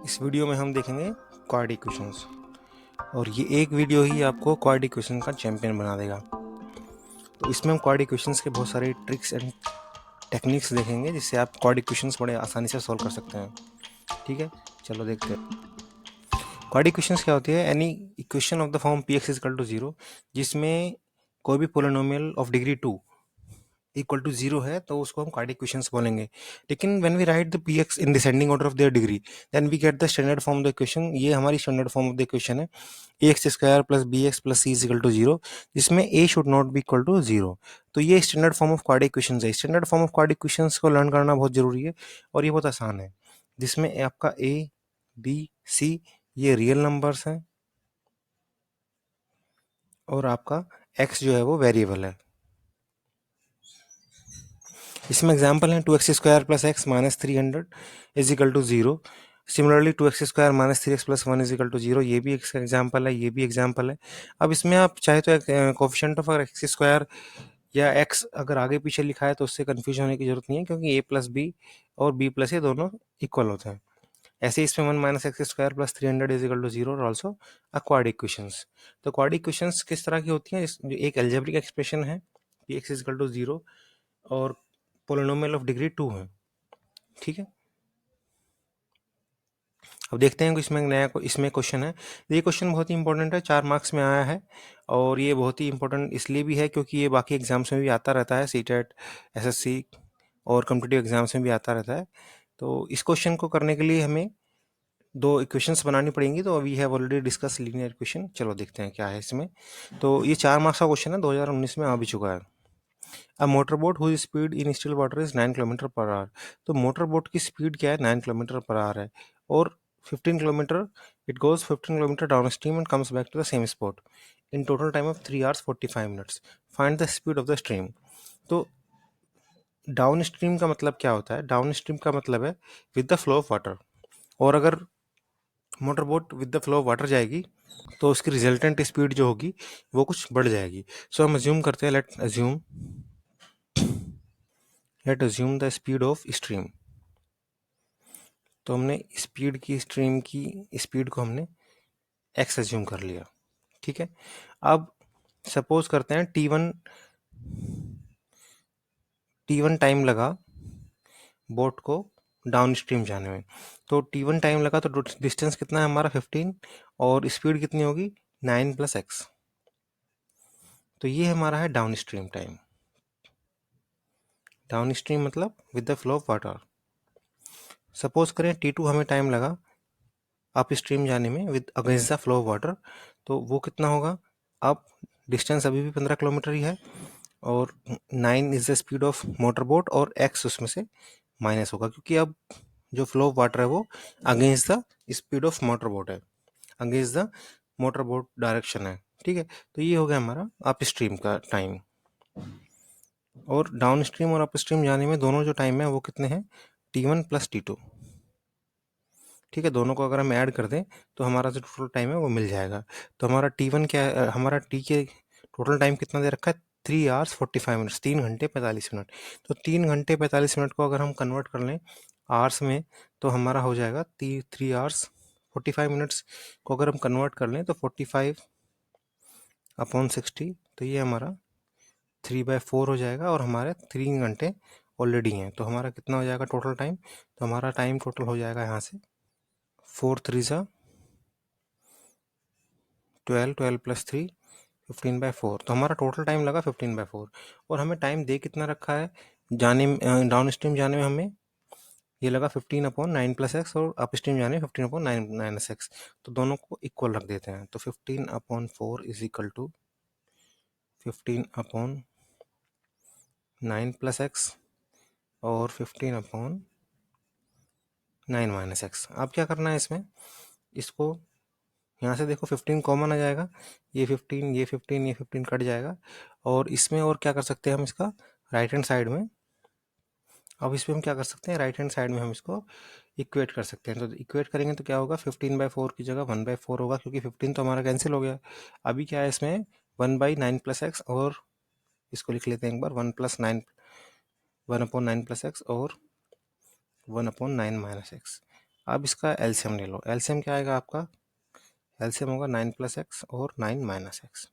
इस वीडियो में हम देखेंगे क्वाड इक्वेशंस और ये एक वीडियो ही आपको क्वाड इक्वेशन का चैंपियन बना देगा। तो इसमें हम क्वाड इक्वेशंस के बहुत सारे ट्रिक्स एंड टेक्निक्स देखेंगे जिससे आप क्वाड इक्वेशंस बड़े आसानी से सॉल्व कर सकते हैं। ठीक है, चलो देखते हैं। क्वाड इक्वेशंस क्या होती है? Any equation of the form P X is equal to zero जिसमें कोई भी polynomial of degree 2 equal to zero है तो उसको हम क्वाड्रेटिक इक्वेशंस बोलेंगे। लेकिन when we write the P X in descending order of their degree then we get the standard form of the equation. ये हमारी standard form of the equation है, A X square plus B x plus C is equal to zero, जिसमें A should not be equal to zero. तो ये standard form of quadratic equations है। Standard form of quadratic equations को learn करना बहुत जरूरी है और ये बहुत आसान है, जिसमें आपका ए बी सी ये रियल नंबर्स हैं और आपका एक्स जो है वो वेरिएबल है। इसमें एग्जाम्पल है 2x² plus x minus 300 is equal to zero. Similarly 2x² minus 3x plus 1 is equal to zero, ये भी एक एग्जाम्पल है, ये भी एग्जाम्पल है। अब इसमें आप चाहे तो कोफिशिएंट ऑफ एक्स स्क्वायर या एक्स अगर आगे पीछे लिखा है तो उससे कन्फ्यूज होने की जरूरत नहीं है, क्योंकि ए प्लस बी और बी प्लस ए दोनों इक्वल होते हैं। ऐसे ही इसमें 1 minus x square plus 300 is equal to zero और ऑल्सो अ क्वाड्रेटिक इक्वेशंस। तो क्वाड्रेटिक इक्वेशंस किस तरह की होती हैं? जो एक एल्जेब्रिक एक्सप्रेशन है p x is equal to zero और पोलिनोमियल ऑफ डिग्री 2 है। ठीक है, अब देखते हैं कि इसमें नया इसमें क्वेश्चन है। ये क्वेश्चन बहुत ही इंपॉर्टेंट है, 4 मार्क्स में आया है और ये बहुत ही इंपॉर्टेंट इसलिए भी है क्योंकि ये बाकी एग्जाम्स में भी आता रहता है, सीटेट एसएससी और कॉम्पिटिटिव एग्जाम्स में भी आता रहता है। तो इस क्वेश्चन को करने के लिए हमें दो इक्वेशंस बनानी पड़ेंगी। तो we have already discuss linear equation, चलो देखते हैं क्या है इसमें। तो ये 4 मार्क्स का क्वेश्चन है, 2019 में आ भी चुका है। A motor boat whose speed in still water is 9 kilometre per hour. तो मोटर बोट की स्पीड क्या है? 9 किलोमीटर पर आवर है और 15 kilometre it goes 15 kilometre downstream and comes back to the same spot in total time of 3 hours 45 minutes. Find the speed of the stream. तो downstream का मतलब क्या होता है? डाउन स्ट्रीम का मतलब है with the flow of water. और अगर motor boat with the flow of water जाएगी तो उसकी रिजल्टेंट स्पीड जो होगी वो कुछ बढ़ जाएगी। सो हम अज्यूम करते हैं, late assume the speed of stream. तो हमने स्ट्रीम की स्पीड को हमने एक्स अज्यूम कर लिया। ठीक है, अब सपोज करते हैं टी वन टाइम लगा बोट को डाउन स्ट्रीम जाने में। तो टी वन टाइम लगा तो डिस्टेंस कितना है हमारा 15 और स्पीड कितनी होगी 9 प्लस एक्स। तो ये हमारा है downstream time. Downstream मतलब with the flow of water. Suppose करें टी2 हमें टाइम लगा अप स्ट्रीम जाने में with against the flow of water, तो वो कितना होगा? अब डिस्टेंस अभी भी 15 किलोमीटर ही है और 9 is the speed of motor boat और एक्स उसमें से माइनस होगा, क्योंकि अब जो फ्लो ऑफ वाटर है वो against the speed of motor boat है, against the motor boat direction है। ठीक है, तो ये हो गया हमारा अप स्ट्रीम का टाइम। और डाउन स्ट्रीम और अप स्ट्रीम जाने में दोनों जो टाइम है वो कितने हैं? टी1 प्लस टी2। ठीक है, दोनों को अगर हम ऐड कर दें तो हमारा जो टोटल टाइम है वो मिल जाएगा। तो हमारा टी1 क्या है? हमारा टी के टोटल टाइम कितना दे रखा है? 3 आवर्स 45 मिनट्स, 3 घंटे 45 मिनट। तो 3 घंटे 45 मिनट को अगर हम कन्वर्ट कर लें आवर्स में तो हमारा हो जाएगा 3 आवर्स 45 मिनट्स को अगर हम कन्वर्ट कर लें तो 45/60। तो ये हमारा 3/4 हो जाएगा और हमारे 3 घंटे ऑलरेडी हैं। तो हमारा कितना हो जाएगा टोटल टाइम? तो हमारा टाइम टोटल हो जाएगा यहाँ से 4 3 12, 12 प्लस 3 15/4। तो हमारा टोटल टाइम लगा 15/4 और हमें टाइम दे कितना रखा है जाने डाउन स्ट्रीम जाने में? हमें ये लगा 15/9 प्लस एक्स और अप स्ट्रीम जाने में 15/9 माइनस एक्स। तो दोनों को इक्वल रख देते हैं। तो 15/4 is equal to 15/9 plus x और 15/9 माइनस एक्स। अब क्या करना है इसमें? इसको यहाँ से देखो 15 कॉमन आ जाएगा, ये 15 ये 15 ये 15 कट जाएगा। और इसमें और क्या कर सकते हैं हम इसका? राइट हैंड साइड में, अब इसमें हम क्या कर सकते हैं? राइट हैंड साइड में हम इसको इक्वेट कर सकते हैं। तो इक्वेट करेंगे तो क्या होगा? 15/4 की जगह 1/4 होगा, क्योंकि 15 तो हमारा कैंसिल हो गया। अभी क्या है इसमें? 1/9 प्लस एक्स और इसको लिख लेते हैं एक बार 1/9 1/9 प्लस एक्स और 1/9 माइनस एक्स। अब इसका एलसीएम ले लो। एलसीएम क्या आएगा आपका? एलसीएम होगा 9 प्लस एक्स और 9 माइनस एक्स।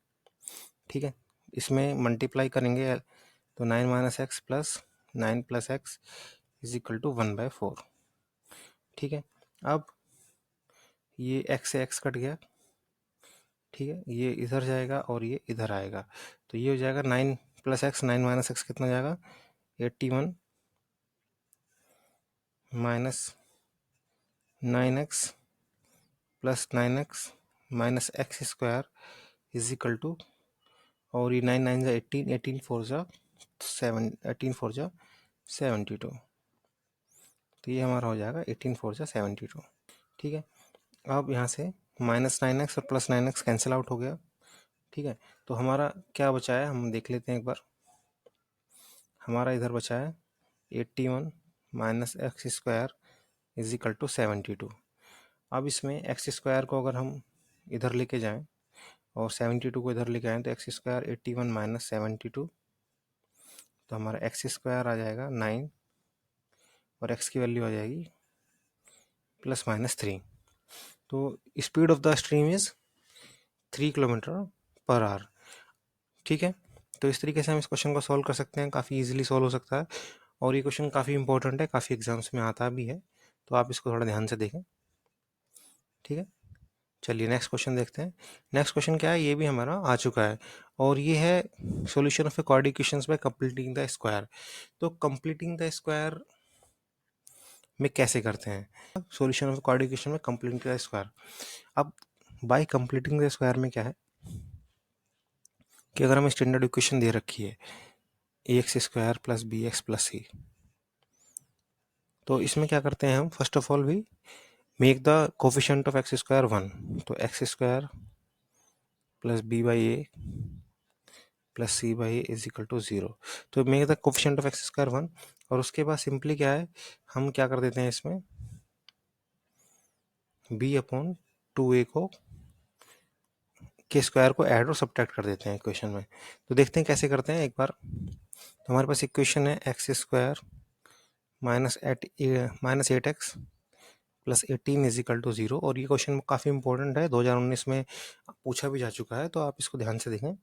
ठीक है, इसमें मल्टीप्लाई करेंगे तो 9 minus x plus 9 plus x is equal to 1/4। ठीक है, अब ये एक्स से एक्स कट गया। ठीक है, ये इधर जाएगा और ये इधर आएगा, तो ये हो जाएगा 9 प्लस एक्स, 9 माइनस एक्स कितना जाएगा? 81 minus 9x plus 9x minus x square is equal to, और ये 9 9 जा 18, 18 4 जा 7, 18 4 जा 72, तो ये हमारा हो जाएगा 18 4 जा 72। ठीक है, अब यहाँ से -9x और +9x कैंसिल आउट हो गया। ठीक है, तो हमारा क्या बचा है हम देख लेते हैं एक बार। हमारा इधर बचा है 81 minus x square is equal to 72। अब इसमें एक्स स्क्वायर को अगर हम इधर लेके जाएं और 72 को इधर लेके आएँ तो एक्स स्क्वायर 81 माइनस 72, तो हमारा एक्स स्क्वायर आ जाएगा 9 और एक्स की वैल्यू आ जाएगी ±3। तो speed of the stream is 3 kilometre per our. ठीक है, तो इस तरीके से हम इस क्वेश्चन को सॉल्व कर सकते हैं, काफ़ी इजीली सॉल्व हो सकता है, और ये क्वेश्चन काफ़ी इंपॉर्टेंट है, काफ़ी एग्जाम्स में आता भी है, तो आप इसको थोड़ा ध्यान से देखें। ठीक है, चलिए नेक्स्ट क्वेश्चन देखते हैं। नेक्स्ट क्वेश्चन क्या है, ये भी हमारा आ चुका है, और ये है solution of a quadratic equations bye completing the square. तो कंप्लीटिंग द स्क्वायर में कैसे करते हैं? सॉल्यूशन ऑफ क्वाड्रेटिक इक्वेशन में कंप्लीटिंग द स्क्वायर। अब बाय कंप्लीटिंग द स्क्वायर में क्या है कि अगर हमें स्टैंडर्ड इक्वेशन दे रखी है ax² प्लस bx प्लस सी, तो इसमें क्या करते हैं हम, फर्स्ट ऑफ ऑल भी make the coefficient of x² 1, तो x² plus b by a plus c by a is equal to 0। तो make the coefficient of x² 1, और उसके बाद सिंपली क्या है, हम क्या कर देते हैं इसमें b/2a को के स्क्वायर को ऐड और सब्ट्रैक्ट कर देते हैं इक्वेशन में। तो देखते हैं कैसे करते हैं एक बार। तो हमारे पास इक्वेशन है x² -8x plus 18 is equal to 0, और ये क्वेश्चन काफ़ी इंपॉर्टेंट है, 2019 में पूछा भी जा चुका है, तो आप इसको ध्यान से देखें।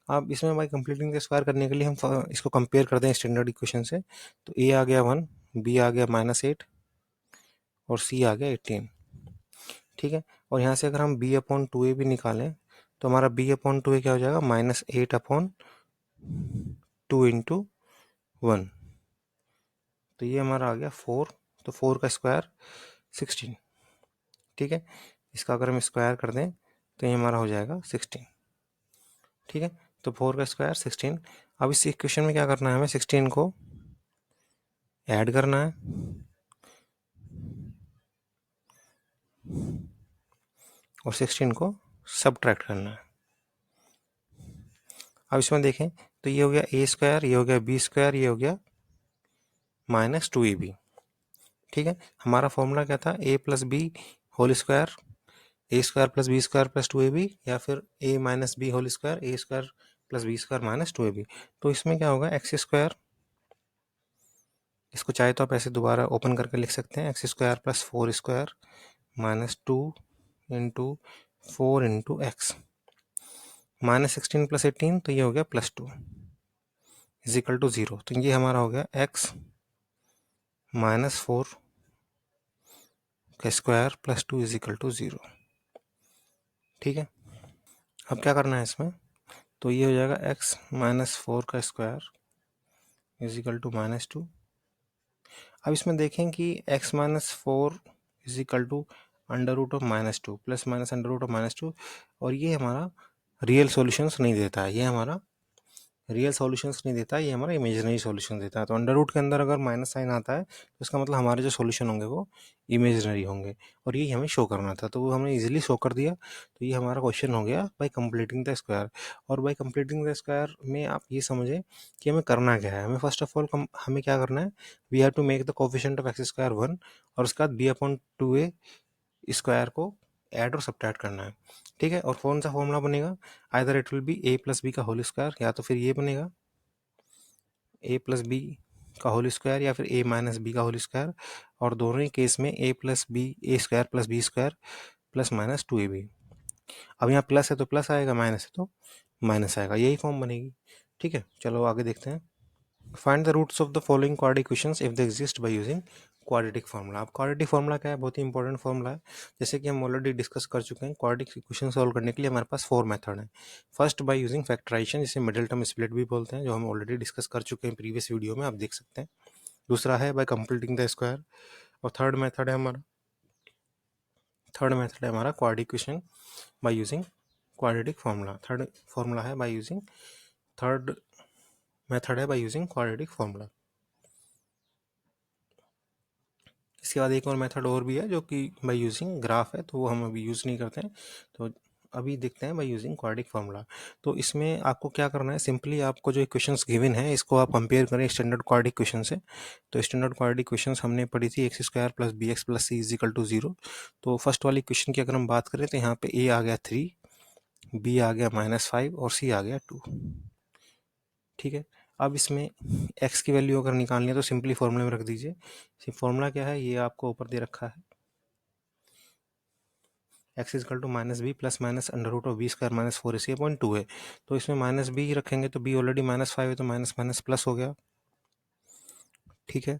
आप इसमें बाई कंप्लीटिंग द स्क्वायर करने के लिए हम इसको कंपेयर करते हैं स्टैंडर्ड इक्वेशन से। तो a आ गया 1, b आ गया -8 और c आ गया 18। ठीक है, और यहाँ से अगर हम b/2a भी निकालें तो हमारा b/2a क्या हो जाएगा, -8/2 इंटू 1, तो ये हमारा आ गया 4, तो 4 का स्क्वायर 16। ठीक है, इसका अगर हम स्क्वायर कर दें तो ये हमारा हो जाएगा 16। ठीक है, तो 4 का स्क्वायर 16। अब इस इक्वेशन में क्या करना है, हमें 16 को ऐड करना है और 16 को सब्ट्रैक्ट करना है। अब इसमें देखें तो ये हो गया a², ये हो गया b², ये हो गया -2ab। ठीक है, हमारा फॉर्मूला क्या था, a plus b whole square, a² plus b² plus 2ab, या फिर a minus b whole square, a² plus b² minus 2ab। तो इसमें क्या होगा, x², इसको चाहे तो आप ऐसे दोबारा ओपन करके लिख सकते हैं, x² plus 4² minus 2 into 4 into x, -16 plus 18, तो ये हो गया +2 इज इक्वल टू 0। तो ये हमारा हो गया x -4 का square plus 2 is equal to 0। ठीक है, अब क्या करना है इसमें, तो ये हो जाएगा x -4 का स्क्वायर इज इक्वल टू -2। अब इसमें देखें कि x -4 is equal to √2 plus minus √2, और ये हमारा रियल सॉल्यूशंस नहीं देता है, ये हमारा रियल सॉल्यूशंस नहीं देता है, ये हमारा इमेजिनरी सॉल्यूशन देता है। तो अंडर रूट के अंदर अगर माइनस साइन आता है तो इसका मतलब हमारे जो सॉल्यूशन होंगे वो इमेजिनरी होंगे, और ये हमें शो करना था, तो वो हमने इजीली शो कर दिया। तो ये हमारा क्वेश्चन हो गया बाय कंप्लीटिंग द स्क्वायर। और बाय कंप्लीटिंग द स्क्वायर में आप ये समझें कि हमें करना क्या है। हमें फर्स्ट ऑफ ऑल हमें क्या करना है, we have to make the coefficient of x² 1, और उसके बाद b/2a स्क्वायर को ऐड और सब्ट्रैक्ट करना है। ठीक है, और कौन सा फॉर्मूला बनेगा, either it will be a plus b का होल स्क्वायर, या तो फिर ये बनेगा a प्लस बी का होल स्क्वायर या फिर a माइनस बी का होल स्क्वायर, और दोनों ही केस में a plus b a square plus b square plus minus 2ab। अब यहाँ प्लस है तो प्लस आएगा, माइनस है तो माइनस आएगा, यही फॉर्म बनेगी। ठीक है, चलो आगे देखते हैं। Find the roots of the following quadratic equations if they exist by using quadratic formula. अब क्वाड्रेटिक फार्मूला क्या है, बहुत ही इंपॉर्टेंट फार्मूला है। जैसे कि हम ऑलरेडी डिस्कस कर चुके हैं, क्वाड्रेटिक इक्वेशन सॉल्व करने के लिए हमारे पास 4 मेथड है। फर्स्ट बाय यूजिंग फैक्टराइजेशन, जिसे मिडिल टर्म स्प्लिट भी बोलते हैं, जो हम ऑलरेडी डिस्कस कर चुके हैं प्रीवियस वीडियो में, आप देख सकते हैं। दूसरा है बाय कंप्लीटिंग द स्क्वायर, और थर्ड मेथड है हमारा quadratic equation by using quadratic formula. Third formula है बाय यूजिंग थर्ड मेथड है बाय यूजिंग क्वाड्रेटिक फार्मूला। इसके बाद एक और मेथड और भी है जो कि बाय यूजिंग ग्राफ है, तो वो हम अभी यूज़ नहीं करते हैं। तो अभी देखते हैं बाय यूजिंग क्वाड्रेटिक फार्मूला। तो इसमें आपको क्या करना है, सिंपली आपको जो इक्वेशंस गिवन है इसको आप कंपेयर करें स्टैंडर्ड क्वाड्रेटिक इक्वेशन से। तो स्टैंडर्ड क्वाड्रेटिक इक्वेशंस हमने पढ़ी थी x square plus B x plus C is equal to 0। तो फर्स्ट वाली इक्वेशन की अगर हम बात करें तो यहाँ पे ए आ गया 3, बी आ गया -5 और सी आ गया 2। ठीक है, अब इसमें x की वैल्यू अगर निकालनी है तो सिंपली फॉर्मूले में रख दीजिए। फॉर्मूला क्या है, ये आपको ऊपर दे रखा है, x is to minus b plus minus under root of b square minus 4ac/2 है। तो इसमें माइनस बी रखेंगे तो b ऑलरेडी -5 है, तो माइनस माइनस प्लस हो गया। ठीक है,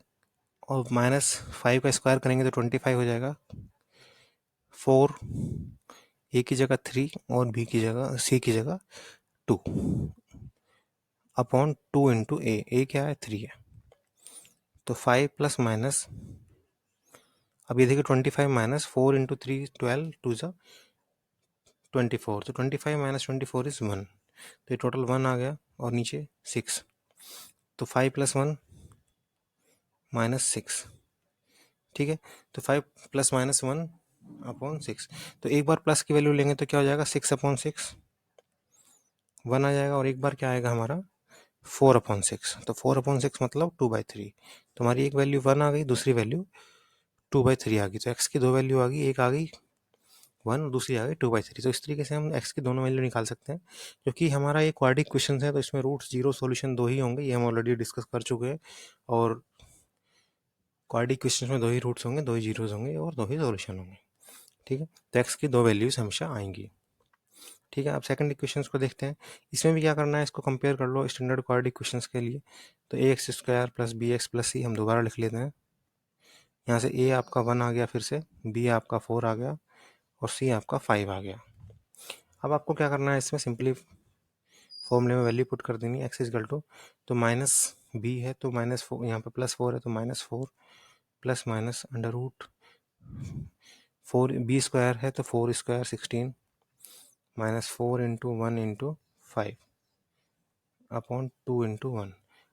और -5 का स्क्वायर करेंगे तो 25 हो जाएगा। 4 a की जगह 3 और b की जगह c की जगह 2 अपॉन 2 इंटू ए क्या है 3 है। तो 5 प्लस माइनस, अब ये देखिए 25 माइनस 4 इंटू 3 12 2 ज़ा 24, तो 25 माइनस 24 इज 1, तो ये टोटल 1 आ गया, और नीचे 6, तो 5 प्लस 1 -6। ठीक है, तो 5 प्लस माइनस 1 अपॉन 6, तो एक बार प्लस की वैल्यू लेंगे तो क्या हो जाएगा 6/6 1 आ जाएगा, और एक बार क्या आएगा हमारा 4/6, तो 4/6 मतलब 2/3। तो हमारी एक वैल्यू 1 आ गई, दूसरी वैल्यू 2/3 आ गई। तो x की दो वैल्यू आ गई, एक आ गई 1, दूसरी आ गई 2/3। तो इस तरीके से हम x की दोनों वैल्यू निकाल सकते हैं। क्योंकि हमारा ये क्वाड्रेटिक क्वेश्चन है तो इसमें रूट जीरो सॉल्यूशन दो ही होंगे, ये हम ऑलरेडी डिस्कस कर चुके हैं। और क्वाड्रेटिक क्वेश्चन में दो ही रूट्स होंगे, दो ही जीरोज होंगे और दो ही सॉल्यूशन होंगे। ठीक है, तो x की दो वैल्यूज हमेशा आएंगी। ठीक है, अब सेकंड इक्वेशंस को देखते हैं। इसमें भी क्या करना है, इसको कंपेयर कर लो स्टैंडर्ड क्वाड्रेटिक क्वेश्चंस के लिए। तो ax² प्लस bx प्लस सी हम दोबारा लिख लेते हैं। यहाँ से a आपका 1 आ गया, फिर से b आपका 4 आ गया, और c आपका 5 आ गया। अब आपको क्या करना है, इसमें सिंपली फॉर्मूले में वैल्यू पुट कर देनी है। x इजकल टू, तो माइनस b है तो -4, यहाँ पे +4 है तो -4 plus minus under root 4, b² है तो 4² 16 -4 इंटू 1 इंटू 5 अपॉन 2 इंटू 1।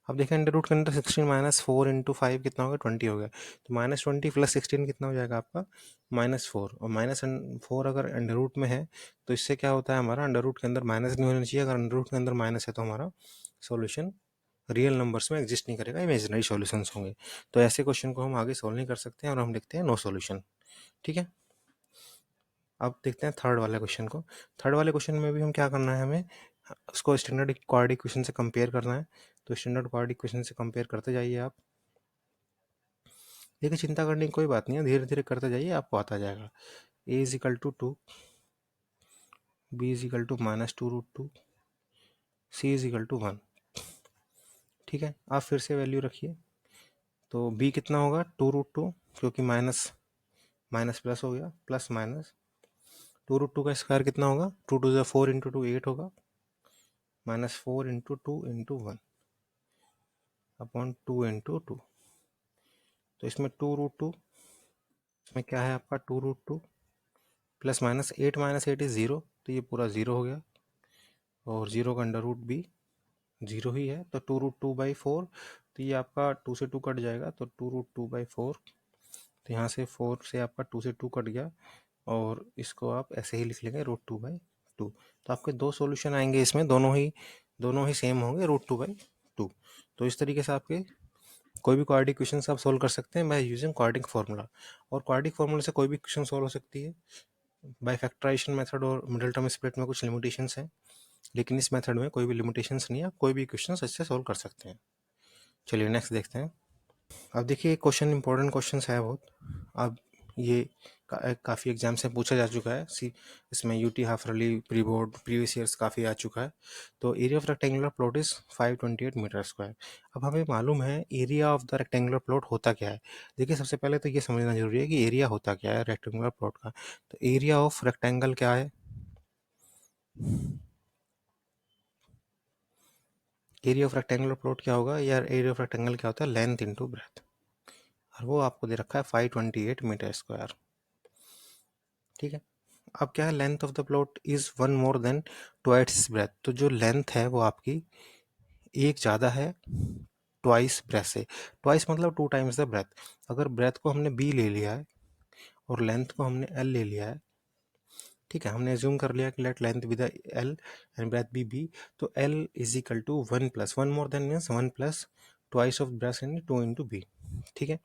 अब देखें अंडर रूट के अंदर 16 -4 इंटू 5 कितना हो गया, 20 हो गया। तो -20 प्लस 16 कितना हो जाएगा आपका -4, और -4 अगर अंडर रूट में है तो इससे क्या होता है, हमारा अंडर रूट के अंदर माइनस नहीं होना चाहिए। अगर अंडर रूट के अंदर माइनस है तो हमारा सॉल्यूशन रियल नंबर्स में एग्जिस्ट नहीं करेगा, इमेजिनरी सॉल्यूशंस होंगे। तो ऐसे क्वेश्चन को हम आगे सॉल्व नहीं कर सकते हैं और हम लिखते हैं नो सॉल्यूशन। ठीक है, अब देखते हैं थर्ड वाले क्वेश्चन को। थर्ड वाले क्वेश्चन में भी हम क्या करना है, हमें उसको स्टैंडर्ड क्वाड्रेटिक इक्वेशन से कंपेयर करना है। तो स्टैंडर्ड क्वाड्रेटिक इक्वेशन से कंपेयर करते जाइए आप। देखिए, चिंता करने की कोई बात नहीं है, धीरे धीरे करते जाइए, आपको आता जाएगा। a is equal to 2, b is equal to -2√2, c is equal to 1। ठीक है, आप फिर से वैल्यू रखिए। तो b कितना होगा 2√2, क्योंकि माइनस माइनस प्लस हो गया, प्लस माइनस 2√2 का स्क्वायर कितना होगा, 2 2 4 इंटू 2 8 होगा, -4 इंटू 2 इंटू 1 अपॉन 2 इंटू 2। तो इसमें 2√2, इसमें क्या है आपका 2√2 प्लस -8 इज 0, तो ये पूरा 0 हो गया, और 0 का अंडर रूट भी 0 ही है। तो 2√2/4, तो ये आपका 2 से 2 कट जाएगा, तो 2√2/4, तो यहाँ से 4 से आपका 2 से 2 कट गया, और इसको आप ऐसे ही लिख लेंगे √2/2। तो आपके दो सॉल्यूशन आएंगे इसमें, दोनों ही सेम होंगे √2/2। तो इस तरीके से आपके कोई भी क्वाड्रेटिक क्वेश्चन आप सोल्व कर सकते हैं बाय यूजिंग क्वाड्रेटिक फार्मूला। और क्वाड्रेटिक फार्मूला से कोई भी क्वेश्चन सोल्व हो सकती है। बाय फैक्टराइजेशन मेथड और मिडिल टर्म स्प्लिट में कुछ लिमिटेशंस हैं, लेकिन इस मेथड में कोई भी लिमिटेशंस नहीं है, आप कोई भी क्वेश्चन अच्छे से सोल्व कर सकते हैं। चलिए नेक्स्ट देखते हैं। अब देखिए क्वेश्चन इंपॉर्टेंट क्वेश्चन है बहुत। अब ये काफ़ी एग्जाम से पूछा जा चुका है। इसमें UT half yearly pre board previous years काफ़ी आ चुका है। तो area of rectangular plot is 528 metre square. अब हमें मालूम है area of the rectangular plot होता क्या है। देखिए सबसे पहले तो ये समझना जरूरी है कि एरिया होता क्या है रेक्टेंगुलर प्लॉट का। तो एरिया ऑफ रेक्टेंगल क्या है, एरिया ऑफ रेक्टेंगुलर प्लॉट क्या होगा यार, एरिया ऑफ रेक्टेंगल क्या होता है, लेंथ इंटू ब्रेथ। और वो आपको दे रखा है 528 मीटर स्क्वायर। ठीक है। अब क्या है, length of the plot is one more than twice breadth. तो जो लेंथ है वो आपकी एक ज़्यादा है ट्वाइस ब्रेथ से। ट्वाइस मतलब टू टाइम्स द ब्रेथ। अगर ब्रेथ को हमने बी ले लिया है और लेंथ को हमने एल ले लिया है, ठीक है, हमने एज्यूम कर लिया कि let length be the L and breadth be B. तो L is equal to one plus one more then means one plus twice of breadth in to into B. ठीक है।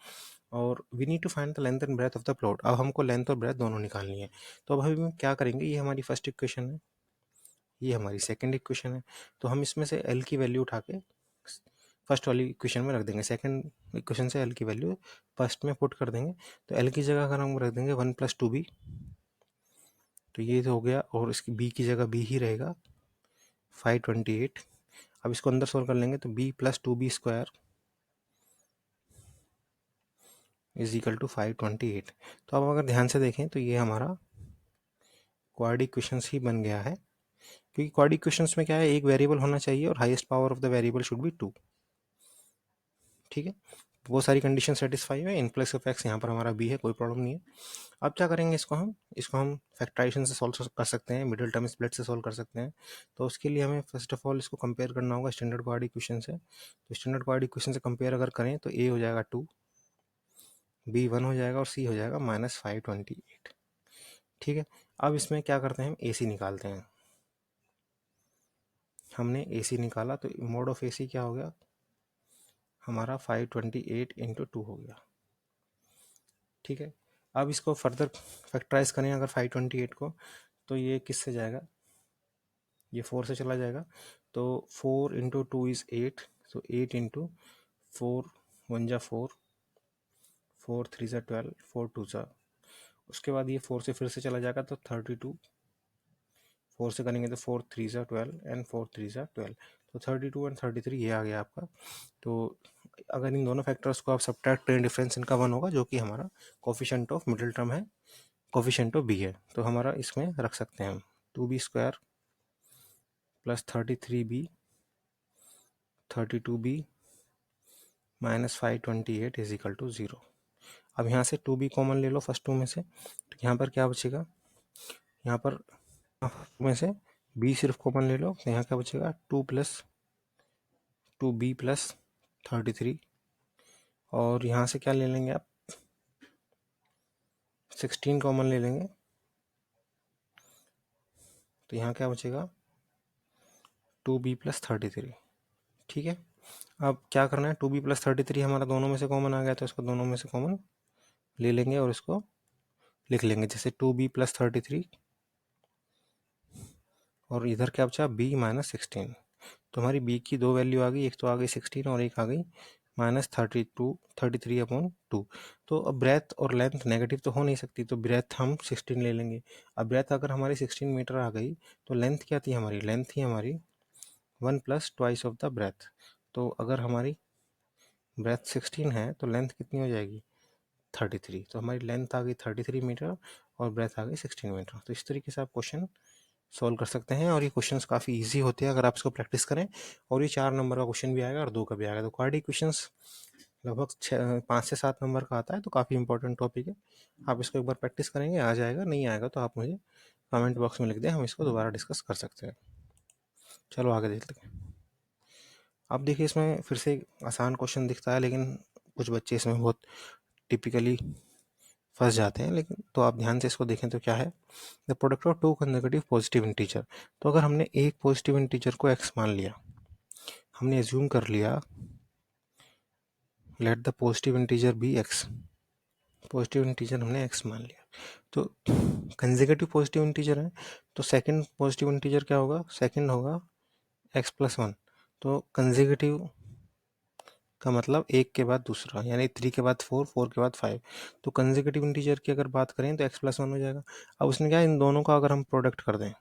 और we need to find the length and breadth of the plot. अब हमको length और breath दोनों निकालनी है। तो अब हम क्या करेंगे, ये हमारी फर्स्ट इक्वेशन है, ये हमारी सेकंड इक्वेशन है। तो हम इसमें से एल की वैल्यू उठा के फर्स्ट वाली इक्वेशन में रख देंगे, सेकंड इक्वेशन से एल की वैल्यू फर्स्ट में पुट कर देंगे। तो एल की जगह अगर हम रख देंगे वन प्लस टू बी, तो ये तो हो गया, और इसकी बी की जगह बी ही रहेगा 528। अब इसको अंदर सोल्व कर लेंगे तो b plus two b square is equal to 528। तो अब अगर ध्यान से देखें तो ये हमारा क्वाड इक्वेशंस ही बन गया है, क्योंकि क्वाड इक्वेशंस में क्या है, एक वेरिएबल होना चाहिए और highest power of the variable should be 2। ठीक है। वो सारी कंडीशन सेटिस्फाई है, इन प्लस ऑफ एक्स यहाँ पर हमारा बी है, कोई प्रॉब्लम नहीं है। अब क्या करेंगे, इसको हम फैक्टराइजेशन से सॉल्व कर सकते हैं, मिडिल टर्म स्प्लिट से सॉल्व कर सकते हैं। तो उसके लिए हमें फर्स्ट ऑफ ऑल इसको कंपेयर करना होगा स्टैंडर्ड क्वाड इक्वेशन से। तो स्टैंडर्ड क्वाड इक्वेशन से कंपेयर अगर करें तो ए हो जाएगा 2, बी 1 हो जाएगा और सी हो जाएगा -528। ठीक है। अब इसमें क्या करते हैं, हम ए सी निकालते हैं। हमने ए सी निकाला तो मोड ऑफ ए सी क्या हो गया हमारा 528 इंटू 2 हो गया। ठीक है। अब इसको फर्दर फैक्टराइज करें अगर 528 को, तो ये किससे जाएगा, ये 4 से चला जाएगा। तो 4 इंटू टू इज़ 8, तो 8 इंटू 4 वन जा 4, 4 3 जा 12, 4 2 जा, उसके बाद ये 4 से फिर से चला जाएगा तो 32, 4 से करेंगे तो 4 3 जा 12 एंड 4 3 जा 12, तो 32 एंड 33 ये आ गया आपका। तो अगर इन दोनों फैक्टर्स को आप सब्ट्रैक्ट करें, डिफरेंस इनका 1 होगा, जो कि हमारा कोफिशिएंट ऑफ मिडिल टर्म है, कोफिशिएंट ऑफ बी है। तो हमारा इसमें रख सकते हैं हम 2b square plus 33b 32b minus 528 is equal to 0। अब यहाँ से 2b कॉमन ले लो फर्स्ट टू में से, तो यहाँ पर क्या बचेगा, यहाँ पर में से b सिर्फ कॉमन ले लो, तो यहाँ क्या बचेगा 2b प्लस 33, और यहाँ से क्या ले लेंगे आप 16 कॉमन ले लेंगे, तो यहाँ क्या बचेगा 2b प्लस 33। ठीक है। अब क्या करना है, 2b प्लस 33 हमारा दोनों में से कॉमन आ गया, तो इसको दोनों में से कॉमन ले लेंगे और इसको लिख लेंगे जैसे 2b प्लस 33, और इधर क्या बचा b माइनस 16। तो हमारी b की दो वैल्यू आ गई, एक तो आ गई 16 और एक आ गई -33/2। तो अब ब्रेथ और लेंथ नेगेटिव तो हो नहीं सकती, तो ब्रेथ हम 16 ले लेंगे। अब ब्रेथ अगर हमारी 16 मीटर आ गई, तो लेंथ क्या थी हमारी, लेंथ थी हमारी 1 plus twice of the breadth. तो अगर हमारी ब्रेथ 16 है तो लेंथ कितनी हो जाएगी 33। तो हमारी लेंथ आ गई 33 मीटर और ब्रेथ आ गई 16 मीटर। तो इस तरीके से आप क्वेश्चन सॉल्व कर सकते हैं, और ये क्वेश्चंस काफ़ी इजी होते हैं अगर आप इसको प्रैक्टिस करें। और ये 4 नंबर का क्वेश्चन भी आएगा और 2 का भी आएगा। तो क्वाड्रेटिक इक्वेशंस लगभग 5 से 7 नंबर का आता है, तो काफ़ी इंपॉर्टेंट टॉपिक है। आप इसको एक बार प्रैक्टिस करेंगे, आ जाएगा, नहीं आएगा तो आप मुझे कमेंट बॉक्स में लिख दें, हम इसको दोबारा डिस्कस कर सकते हैं। चलो आगे देखते हैं। अब देखिए इसमें फिर से एक आसान क्वेश्चन दिखता है, लेकिन कुछ बच्चे इसमें बहुत टिपिकली फंस जाते हैं। लेकिन तो आप ध्यान से इसको देखें तो क्या है, the product of to consecutive positive integer. तो अगर हमने एक पॉजिटिव इंटीजर को x मान लिया, हमने एज्यूम कर लिया let the positive integer be x, positive integer हमने x मान लिया, तो कंसेक्यूटिव पॉजिटिव इंटीजर है, तो सेकंड पॉजिटिव इंटीजर क्या होगा, सेकंड होगा x प्लस 1। तो कंसेक्यूटिव का मतलब एक के बाद दूसरा, यानी 3 के बाद 4, 4 के बाद 5। तो कंसेक्यूटिव इंटीजर की अगर बात करें तो x+1 हो जाएगा। अब उसने क्या, इन दोनों का अगर हम प्रोडक्ट कर दें,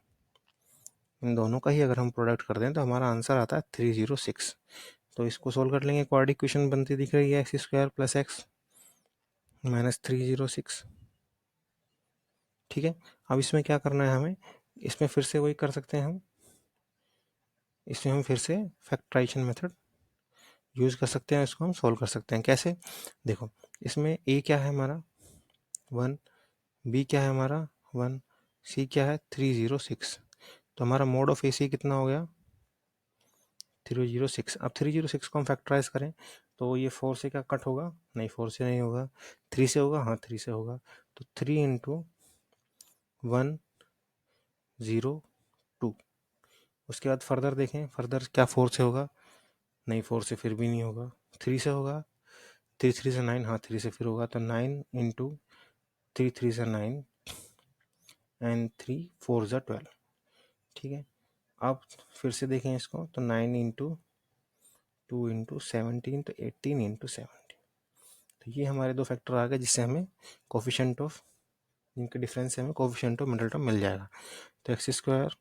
इन दोनों का ही अगर हम प्रोडक्ट कर दें तो हमारा आंसर आता है 306। तो इसको सोल्व कर लेंगे। क्वाड्रेटिक इक्वेशन बनती दिख रही है x² + x माइनस 306। ठीक है, अब इसमें क्या करना है हमें, इसमें फिर से वही कर सकते हैं हम, इसमें हम फिर से फैक्टराइजेशन मेथड यूज़ कर सकते हैं, इसको हम सोल्व कर सकते हैं। कैसे, देखो इसमें a क्या है हमारा 1, b क्या है हमारा 1, c क्या है 306। तो हमारा मोड ऑफ ac कितना हो गया 306। अब 306 को हम फैक्टराइज करें तो ये 4 से क्या कट होगा, नहीं 4 से नहीं होगा, 3 से होगा, हाँ 3 से होगा। तो 3 इंटू 102। उसके बाद फर्दर देखें, फर्दर क्या 4 से होगा, नहीं 4 से फिर भी नहीं होगा, 3 से होगा, 3 3 से 9, हाँ 3 से फिर होगा। तो 9 इंटू 3 3 से 9 एंड 3 4 ज़ा 12। ठीक है, अब फिर से देखें इसको, तो 9 इंटू 2 इंटू 17, तो 18 इंटू 17। तो ये हमारे दो फैक्टर आ गए, जिससे हमें कोफिशिएंट ऑफ, इनके डिफरेंस से हमें कोफिशिएंट ऑफ मिडिल टर्म मिल जाएगा। तो x²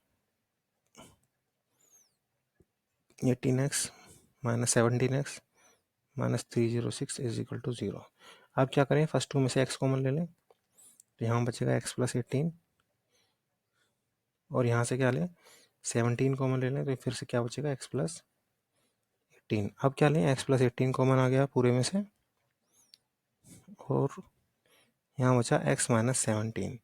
18x minus 17x minus 306 is equal to 0। अब क्या करें, फर्स्ट टू में से x कॉमन ले लें, तो यहाँ बचेगा x+18, और यहाँ से क्या लें 17 कॉमन ले लें, तो फिर से क्या बचेगा x+18। अब क्या लें, x+18 कॉमन आ गया पूरे में से, और यहाँ बचा x-17।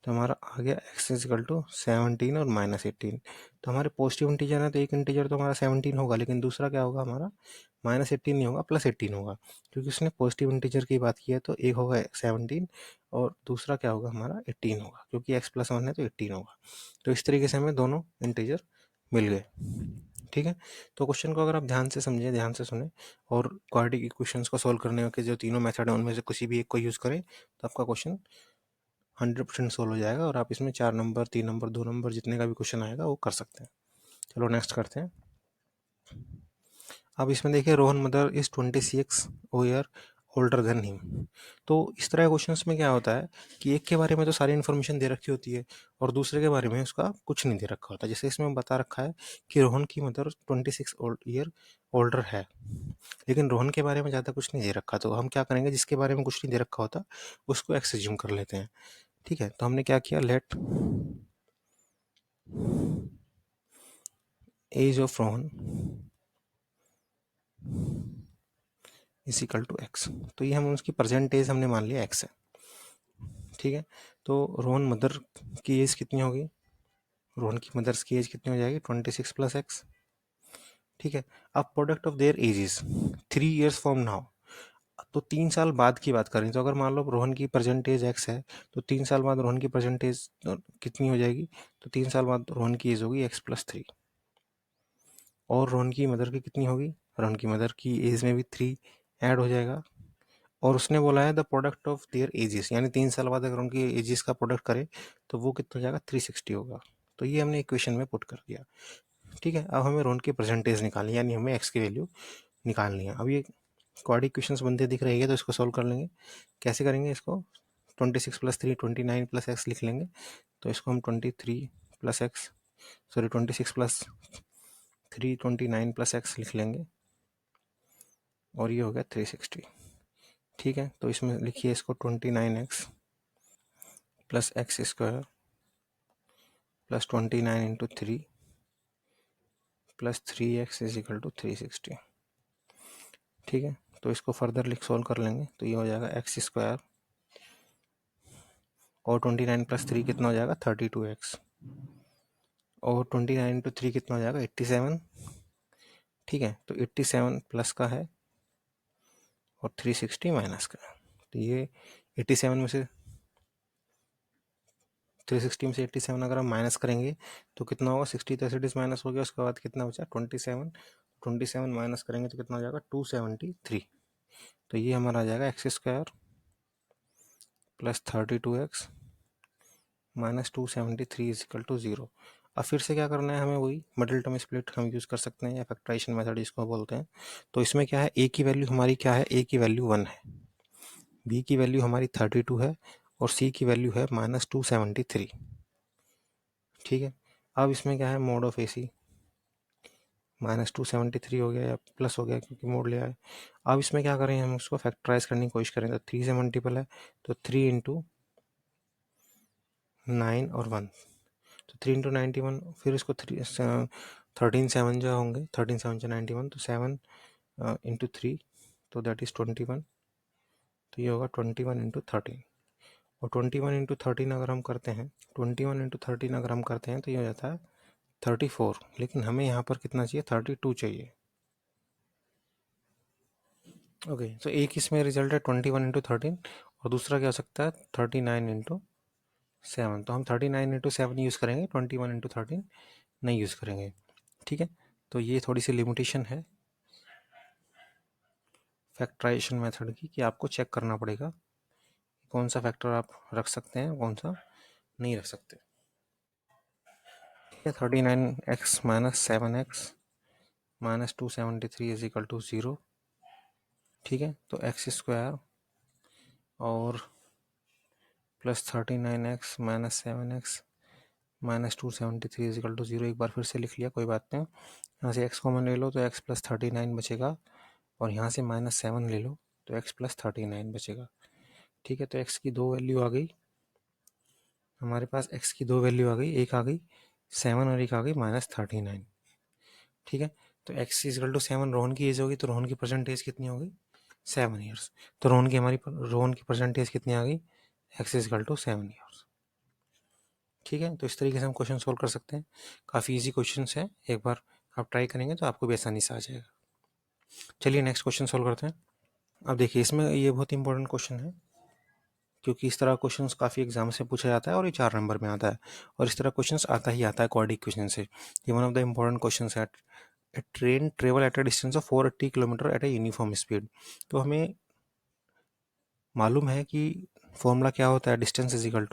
तो हमारा आ गया x इज इक्वल टू 17 और -18। तो हमारे पॉजिटिव इंटीजर है तो एक इंटीजर तो हमारा 17 होगा, लेकिन दूसरा क्या होगा हमारा -18 नहीं होगा, +18 होगा, क्योंकि उसने पॉजिटिव इंटीजर की बात की है। तो एक होगा 17 और दूसरा क्या होगा हमारा 18 होगा, क्योंकि x+1 है तो 18 होगा। तो इस तरीके से हमें दोनों इंटीजर मिल गए। ठीक है, तो क्वेश्चन को अगर आप ध्यान से समझें, ध्यान से सुने, और क्वाड्रेटिक इक्वेशंस को सॉल्व करने के जो तीनों मेथड है उनमें से किसी भी एक को यूज़ करें, तो आपका क्वेश्चन 100% सोल्व हो जाएगा, और आप इसमें 4 नंबर, 3 नंबर, 2 नंबर जितने का भी क्वेश्चन आएगा वो कर सकते हैं। चलो नेक्स्ट करते हैं। अब इसमें देखिए, Rohan mother is 26 year older than him. तो इस तरह क्वेश्चंस में क्या होता है कि एक के बारे में तो सारी इन्फॉर्मेशन दे रखी होती है, और दूसरे के बारे में उसका कुछ नहीं दे रखा होता। जैसे इसमें बता रखा है कि रोहन की मदर 26 ईयर ओल्डर है, लेकिन रोहन के बारे में ज़्यादा कुछ नहीं दे रखा। तो हम क्या करेंगे, जिसके बारे में कुछ नहीं दे रखा होता उसको एक्स एज्यूम कर लेते हैं। ठीक है, तो हमने क्या किया, let age of Rohan is equal to x. तो ये हम उसकी परसेंटेज हमने मान लिया एक्स है। ठीक है, तो रोहन मदर की एज कितनी होगी, रोहन की मदर्स की एज कितनी हो जाएगी 26 + एक्स। ठीक है, अब product of there edges 3 years from now. तो 3 साल बाद की बात करें, तो अगर मान लो रोहन की परसेंटेज एक्स है, तो 3 साल बाद रोहन की परसेंटेज कितनी हो जाएगी, तो 3 साल बाद रोहन की एज होगी x+3। और रोहन की मदर की कितनी होगी, रोहन की मदर की एज में भी 3 ऐड हो जाएगा। और उसने बोला है the product of there edges, यानी 3 साल बाद अगर उनकी एजेस का प्रोडक्ट करे तो वो कितना हो जाएगा 360 होगा। तो ये हमने इक्वेशन में पुट कर दिया। ठीक है, अब हमें रोहन की परसेंटेज निकालनी, यानी हमें एक्स की वैल्यू निकालनी है। अब ये क्वाड्रेटिक इक्वेशंस बनते दिख रही है, तो इसको सॉल्व कर लेंगे। कैसे करेंगे इसको, 26 + 3 29 + x लिख लेंगे। तो इसको हम 23 + x, सॉरी 26 + 3 29 + x लिख लेंगे, और ये हो गया 360। ठीक है, तो इसमें लिखिए इसको 29x + x² + 29 into 3 + 3x is equal to 360। ठीक है, तो इसको फर्दर लिख सोल्व कर लेंगे, तो ये हो जाएगा x² और 29 + 3 कितना हो जाएगा 32x, और 29 इंटू 3 कितना हो जाएगा 87। ठीक है, तो 87 प्लस का है और 360 माइनस का है। तो ये 87 में से 360 में से 87 अगर हम माइनस करेंगे तो कितना होगा, 60 तो 60 माइनस हो गया, उसके बाद कितना बचा 27 माइनस करेंगे तो कितना हो जाएगा 273। तो ये हमारा आ जाएगा x² + 32x -273 is equal to 0। अब फिर से क्या करना है हमें, वही मिडिल टर्म स्प्लिट हम यूज़ कर सकते हैं या फैक्टराइजेशन मेथड इसको बोलते हैं। तो इसमें क्या है, ए की वैल्यू हमारी क्या है, ए की वैल्यू 1 है, बी की वैल्यू हमारी 32 है और सी की वैल्यू है -273। ठीक है, अब इसमें क्या है, मोड ऑफ ए सी -273 हो गया या प्लस हो गया क्योंकि मोड ले आए। अब इसमें क्या करें, हम उसको फैक्टराइज करने की कोशिश करें तो 3 से मल्टीपल है तो 3 इंटू 9 और 1, तो 3 इंटू 91, फिर इसको 13 7 जो होंगे, 13 7 जो 91, तो 7 इंटू 3 तो दैट इज़ 21, तो ये होगा 21 इंटू 13। और 21 इंटू 13 अगर हम करते हैं, 21 इंटू 13 अगर हम करते हैं तो ये हो जाता है 34, लेकिन हमें यहाँ पर कितना चाहिए, 32 चाहिए। ओके, तो एक इसमें रिजल्ट है 21 इंटू 13 और दूसरा क्या हो सकता है 39 इंटू 7। तो हम 39 इंटू 7 यूज़ करेंगे, 21 इंटू 13 नहीं यूज़ करेंगे। ठीक है, तो ये थोड़ी सी लिमिटेशन है फैक्टराइजेशन मेथड की कि आपको चेक करना पड़ेगा कौन सा फैक्टर आप रख सकते हैं कौन सा नहीं रख सकते। ठीक है, 39x minus 7x minus 273 is equal to 0। ठीक है, तो एक्स स्क्वायर और plus 39x minus 7x minus 273 is equal to 0 एक बार फिर से लिख लिया, कोई बात नहीं। यहाँ से x कॉमन ले लो तो x प्लस 39 बचेगा और यहाँ से -7 ले लो तो x प्लस 39 बचेगा। ठीक है, तो x की दो वैल्यू आ गई हमारे पास, x की दो वैल्यू आ गई, एक आ गई 7 और एक आ गई -39। ठीक है, तो x इजकल टू 7 रोहन की एज होगी तो रोहन की परसेंटेज कितनी होगी 7 ईयर्स। तो रोहन की परसेंटेज कितनी आ गई, x इजकल टू 7 ईयर्स। ठीक है, तो इस तरीके से हम क्वेश्चन सोल्व कर सकते हैं। काफ़ी इजी क्वेश्चन है, एक बार आप ट्राई करेंगे तो आपको भी आसानी से आ जाएगा। चलिए नेक्स्ट क्वेश्चन सोल्व करते हैं। अब देखिए इसमें ये बहुत इंपॉर्टेंट क्वेश्चन है क्योंकि इस तरह क्वेश्चंस काफ़ी एग्जाम से पूछा जाता है और ये 4 नंबर में आता है और इस तरह क्वेश्चंस आता ही आता है क्वाड्रेटिक क्वेश्चन से। ये one of the important questions है। A train travel at a distance of 480 kilometre at a uniform speed. तो हमें मालूम है कि फॉर्मूला क्या होता है, distance is equal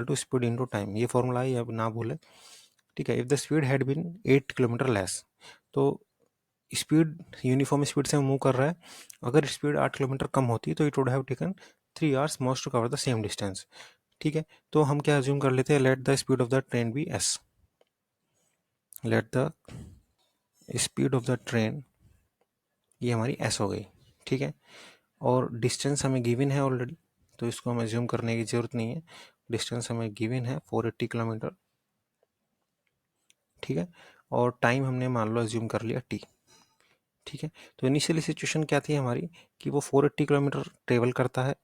to speed into time. ये फॉर्मूला ही अब ना भूले। ठीक है, if the speed had been 8 kilometre less, तो स्पीड यूनिफॉर्म स्पीड से मूव कर रहा है, अगर स्पीड 8 किलोमीटर कम होती तो it would have taken 3 hours most to cover the same distance. ठीक है, तो हम क्या अज्यूम कर लेते हैं, let the speed of the train be s, let the speed of the train, ये हमारी एस हो गई। ठीक है, और डिस्टेंस हमें गिवन है ऑलरेडी तो इसको हमें अज्यूम करने की ज़रूरत नहीं है। डिस्टेंस हमें गिवन है 480 किलोमीटर। ठीक है, और टाइम हमने मान लो अज्यूम कर लिया टी। ठीक है, तो इनिशियली सिचुएशन क्या थी हमारी कि वो 480 किलोमीटर ट्रेवल करता है,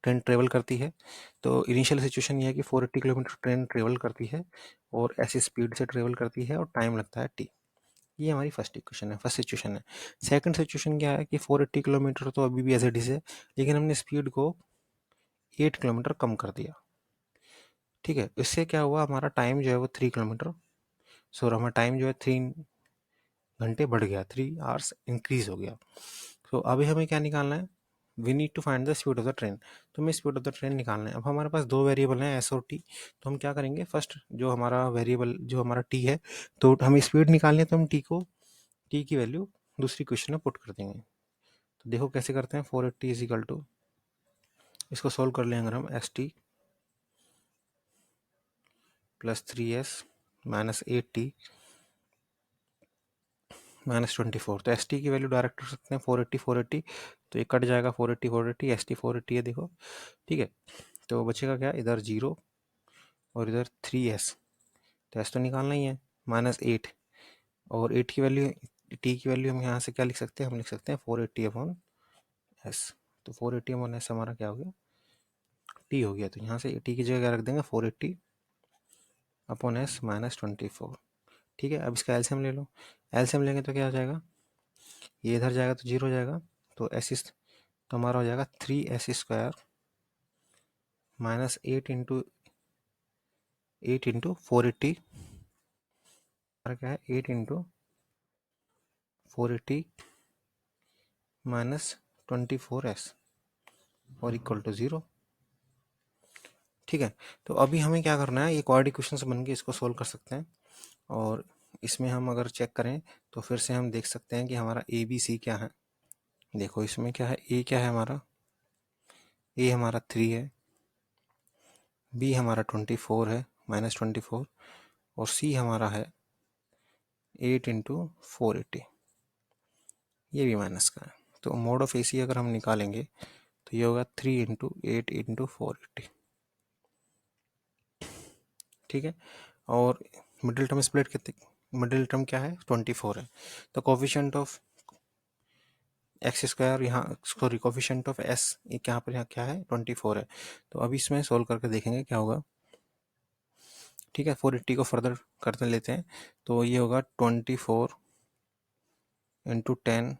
ट्रेन ट्रेवल करती है। तो इनिशियल सिचुएशन ये है कि 480 किलोमीटर ट्रेन ट्रेवल करती है और ऐसी स्पीड से ट्रेवल करती है और टाइम लगता है टी। ये हमारी फर्स्ट इक्वेशन है, फर्स्ट सिचुएशन है। सेकंड सिचुएशन क्या है कि 480 किलोमीटर तो अभी भी एज इट इज है, लेकिन हमने स्पीड को 8 किलोमीटर कम कर दिया। ठीक है, इससे क्या हुआ, हमारा टाइम जो है वो 3 किलोमीटर, सो हमारा टाइम जो है 3 घंटे बढ़ गया, 3 आवर्स इंक्रीज हो गया। तो अभी हमें क्या निकालना है, we need to find the speed of the train. तो हमें स्पीड ऑफ द ट्रेन निकालना है। अब हमारे पास दो वेरिएबल हैं एस और टी, तो हम क्या करेंगे, फर्स्ट जो हमारा वेरिएबल जो हमारा टी है, तो हमें स्पीड निकालनी है तो हम टी की वैल्यू दूसरी क्वेश्चन में पुट कर देंगे। तो देखो कैसे करते हैं, 480 इज इक्वल टू, इसको सोल्व कर लेंगे हम, S T plus 3s minus 8t minus 24। तो एस टी की वैल्यू डायरेक्ट कर सकते हैं 480 तो ये कट जाएगा, 480 एस टी 480 है देखो। ठीक है, तो बचेगा क्या, इधर 0 और इधर 3s, तो एस तो निकालना ही है, -8 और 8 की वैल्यू, टी की वैल्यू हम यहाँ से क्या लिख सकते हैं, हम लिख सकते हैं 480 अपॉन एस। तो 480 अपॉन एस हमारा क्या हो गया, टी हो गया। तो यहाँ से टी की जगह क्या रख देंगे, 480 अपॉन एस -24। ठीक है, अब इसका एलसीएम ले लो, एलसीएम लेंगे तो क्या हो जाएगा, ये इधर जाएगा तो 0 हो जाएगा, तो एस तो हमारा हो जाएगा 3s² -8 इंटू 480, हमारा क्या है 8 इंटू 480 -24s और इक्वल टू 0। ठीक है, तो अभी हमें क्या करना है, ये क्वाड्रेटिक क्वेश्चन से बन के इसको सोल्व कर सकते हैं। और इसमें हम अगर चेक करें तो फिर से हम देख सकते हैं कि हमारा ए बी सी क्या है। देखो इसमें क्या है, ए क्या है हमारा, ए हमारा 3 है, बी हमारा 24 है, -24, और सी हमारा है 8 इंटू 480, ये भी माइनस का है। तो मोड ऑफ ए सी अगर हम निकालेंगे तो ये होगा 3 इंटू 8 इंटू 480। ठीक है, और मिडिल टर्म स्प्लिट कितने, मिडिल टर्म क्या है 24 है, तो कोफिशिएंट ऑफ एक्स स्क्वायर यहाँ, सॉरी कोफिशिएंट ऑफ एस एक यहाँ पर, यहाँ क्या है 24 है। तो अभी इसमें सोल्व करके देखेंगे क्या होगा। ठीक है, 480 को फर्दर करते लेते हैं, तो ये होगा 24 इंटू 10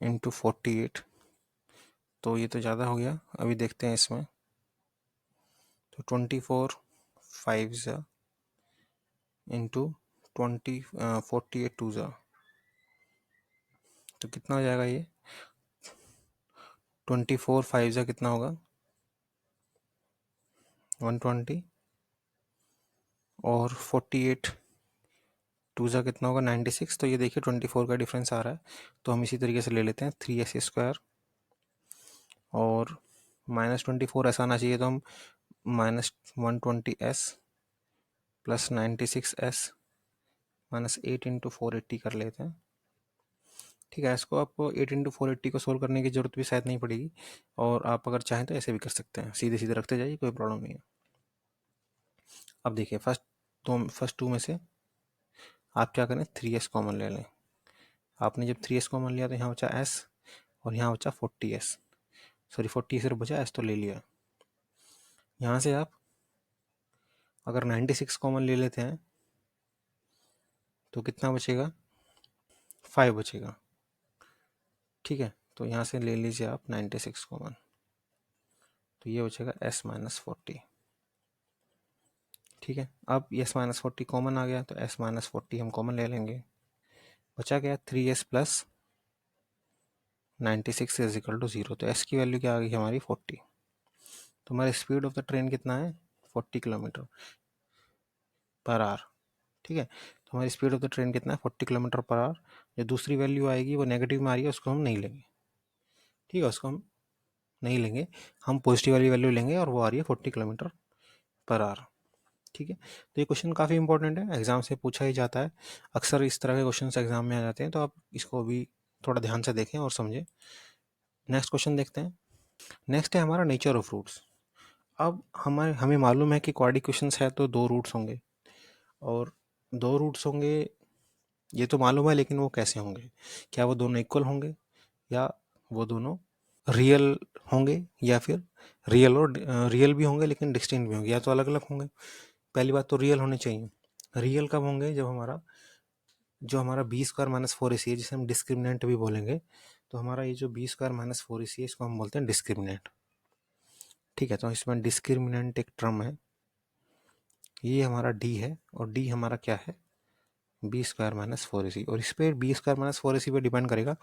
इंटू 48, तो ये तो ज़्यादा हो गया, अभी देखते हैं इसमें। तो 24 5 ज़ा इंटू 48 2 ज़ा, तो कितना हो जाएगा ये, 24 5 ज़ा कितना होगा 120, और 48 2 ज़ा कितना होगा 96। तो ये देखिए 24 का डिफरेंस आ रहा है, तो हम इसी तरीके से ले लेते हैं 3x², और -24 ऐसा आना चाहिए, तो हम -120s plus 96s minus 8 into 480 कर लेते हैं। ठीक है, इसको आपको 8 इंटू 480 को सोल्व करने की जरूरत भी शायद नहीं पड़ेगी, और आप अगर चाहें तो ऐसे भी कर सकते हैं, सीधे सीधे रखते जाइए, कोई प्रॉब्लम नहीं है। अब देखिए फर्स्ट टू में से आप क्या करें, 3s कॉमन ले लें। आपने जब 3s कॉमन लिया तो यहाँ बचा s, और यहाँ बचा 40s, सॉरी 40 सिर्फ बचा, s तो ले लिया। यहाँ से आप अगर 96 कॉमन ले लेते हैं तो कितना बचेगा, 5 बचेगा। ठीक है, तो यहाँ से ले लीजिए आप 96 कॉमन, तो ये बचेगा s-40। ठीक है, अब s-40 कॉमन आ गया, तो s-40 हम कॉमन ले लेंगे, बचा गया 3s plus 96 is equal to 0। तो s की वैल्यू क्या आ गई हमारी 40। तो हमारी स्पीड ऑफ द ट्रेन कितना है 40 किलोमीटर पर आवर। ठीक है, तो हमारी स्पीड ऑफ द ट्रेन कितना है 40 किलोमीटर पर आवर। जो दूसरी वैल्यू आएगी वो नेगेटिव में आ रही है, उसको हम नहीं लेंगे। ठीक है, उसको हम नहीं लेंगे, हम पॉजिटिव वाली वैल्यू लेंगे, और वो आ रही है 40 किलोमीटर पर आवर। ठीक है, तो ये क्वेश्चन काफ़ी इंपॉर्टेंट है, एग्जाम से पूछा ही जाता है, अक्सर इस तरह के क्वेश्चन एग्जाम में आ जाते हैं, तो आप इसको भी थोड़ा ध्यान से देखें और समझें। नेक्स्ट क्वेश्चन देखते हैं। नेक्स्ट है हमारा नेचर ऑफ रूट्स। अब हमें मालूम है कि क्वाड्रेटिक क्वेश्चंस है तो दो रूट्स होंगे, और दो रूट्स होंगे ये तो मालूम है, लेकिन वो कैसे होंगे, क्या वो दोनों इक्वल होंगे, या वो दोनों रियल होंगे, या फिर रियल भी होंगे लेकिन डिस्टिंक्ट भी होंगे, या तो अलग अलग होंगे। पहली बात तो रियल होने चाहिए। रियल कब होंगे, जब हमारा b² - 4ac है, जिसे हम डिस्क्रिमिनेंट भी बोलेंगे, तो हमारा ये जो b² - 4ac है, इसको हम बोलते हैं डिस्क्रिमिनेंट। ठीक है, तो इसमें डिस्क्रिमिनेंट एक टर्म है, ये हमारा d है, और d हमारा क्या है b² - 4ac, और इस पे b² - 4ac पे डिपेंड करेगा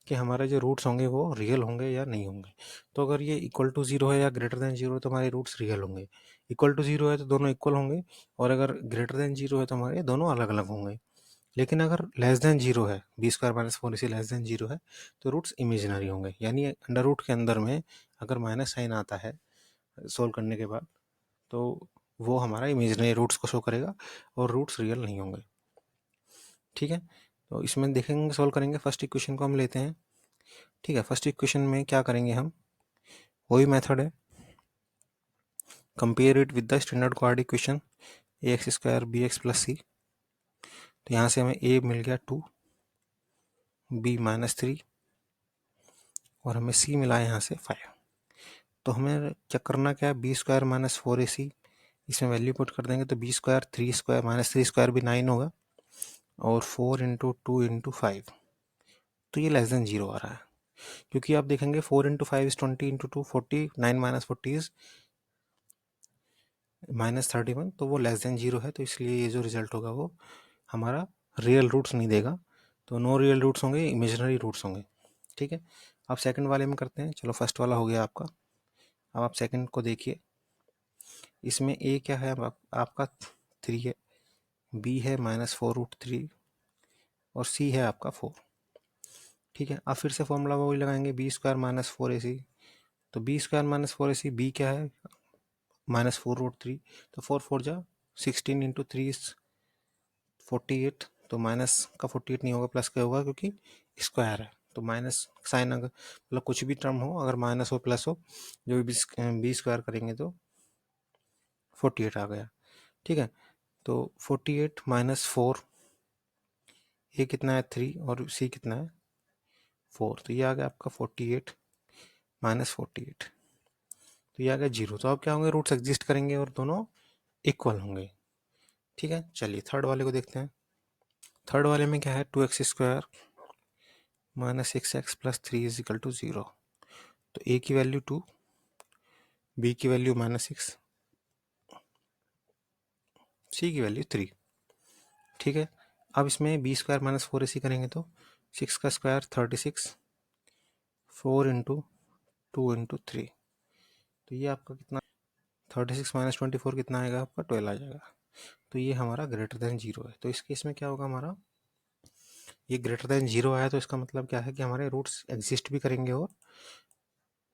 कि हमारे जो रूट्स होंगे वो रियल होंगे या नहीं होंगे। तो अगर ये इक्वल टू 0 है या ग्रेटर देन 0 है तो हमारे रूट्स रियल होंगे, इक्वल टू 0 है तो दोनों इक्वल होंगे, और अगर ग्रेटर देन 0 है तो हमारे दोनों अलग अलग होंगे। लेकिन अगर लेस देन 0 है, b² - 4ac लेस देन 0 है, तो रूट्स इमेजिनरी होंगे, यानी अंडर रूट के अंदर में अगर माइनस साइन आता है सोल्व करने के बाद, तो वो हमारा इमेजिनरी रूट्स को शो करेगा, और रूट्स रियल नहीं होंगे। ठीक है, तो इसमें देखेंगे, सोल्व करेंगे। फर्स्ट इक्वेशन को हम लेते हैं। ठीक है, फर्स्ट इक्वेशन में क्या करेंगे हम, वही मेथड है, compare it with the standard quadratic equation ax² bx plus c। तो यहाँ से हमें a मिल गया 2, b -3, और हमें c मिला यहाँ से 5। तो हमें क्या करना, क्या है, b² - 4ac, इसमें वैल्यू पुट कर देंगे, तो b² 3² - 3² भी 9 होगा, और 4 इंटू 2 इंटू 5, तो ये लेस देन 0 आ रहा है, क्योंकि आप देखेंगे 4 इंटू 5 इज 20 इंटू 2 40, 9 - 40 इज -31, तो वो लेस देन 0 है, तो इसलिए ये जो रिजल्ट होगा वो हमारा रियल रूट्स नहीं देगा, तो नो रियल रूट्स होंगे, इमेजिनरी रूट्स होंगे। ठीक है, अब सेकंड वाले में करते हैं। चलो, फर्स्ट वाला हो गया आपका, अब आप सेकंड को देखिए, इसमें ए क्या है आपका 3 है, बी है -4√3 और सी है आपका 4। ठीक है, अब फिर से फॉर्मूला वही लगाएंगे, b² - 4ac। तो b² - 4ac, बी क्या है -4√3, तो 4×4 = 16 × 3 = 48। तो माइनस का 48 नहीं होगा, प्लस का होगा क्योंकि स्क्वायर है। तो माइनस साइन अगर मतलब कुछ भी टर्म हो, अगर माइनस हो प्लस हो, जो भी बी स्क्वायर करेंगे तो 48 आ गया। ठीक है, तो 48 - 4, ये कितना है 3 और सी कितना है 4, तो ये आ गया आपका 48 - 48, तो ये आ गया 0। तो अब क्या होंगे, रूट्स एग्जिस्ट करेंगे और दोनों इक्वल होंगे। ठीक है, चलिए थर्ड वाले को देखते हैं। थर्ड वाले में क्या है, 2x² - 6x + 3 = 0। तो ए की वैल्यू 2, बी की वैल्यू -6, सी की वैल्यू 3। ठीक है, अब इसमें b² - 4ac करेंगे तो 6 का स्क्वायर 36, 4 × 2 × 3, तो ये आपका कितना, 36 - 24 कितना आएगा आपका 12 आ जाएगा। तो ये हमारा ग्रेटर देन 0 है। तो इस केस में क्या होगा हमारा, ये ग्रेटर देन 0 आया, तो इसका मतलब क्या है कि हमारे रूट्स एग्जिस्ट भी करेंगे और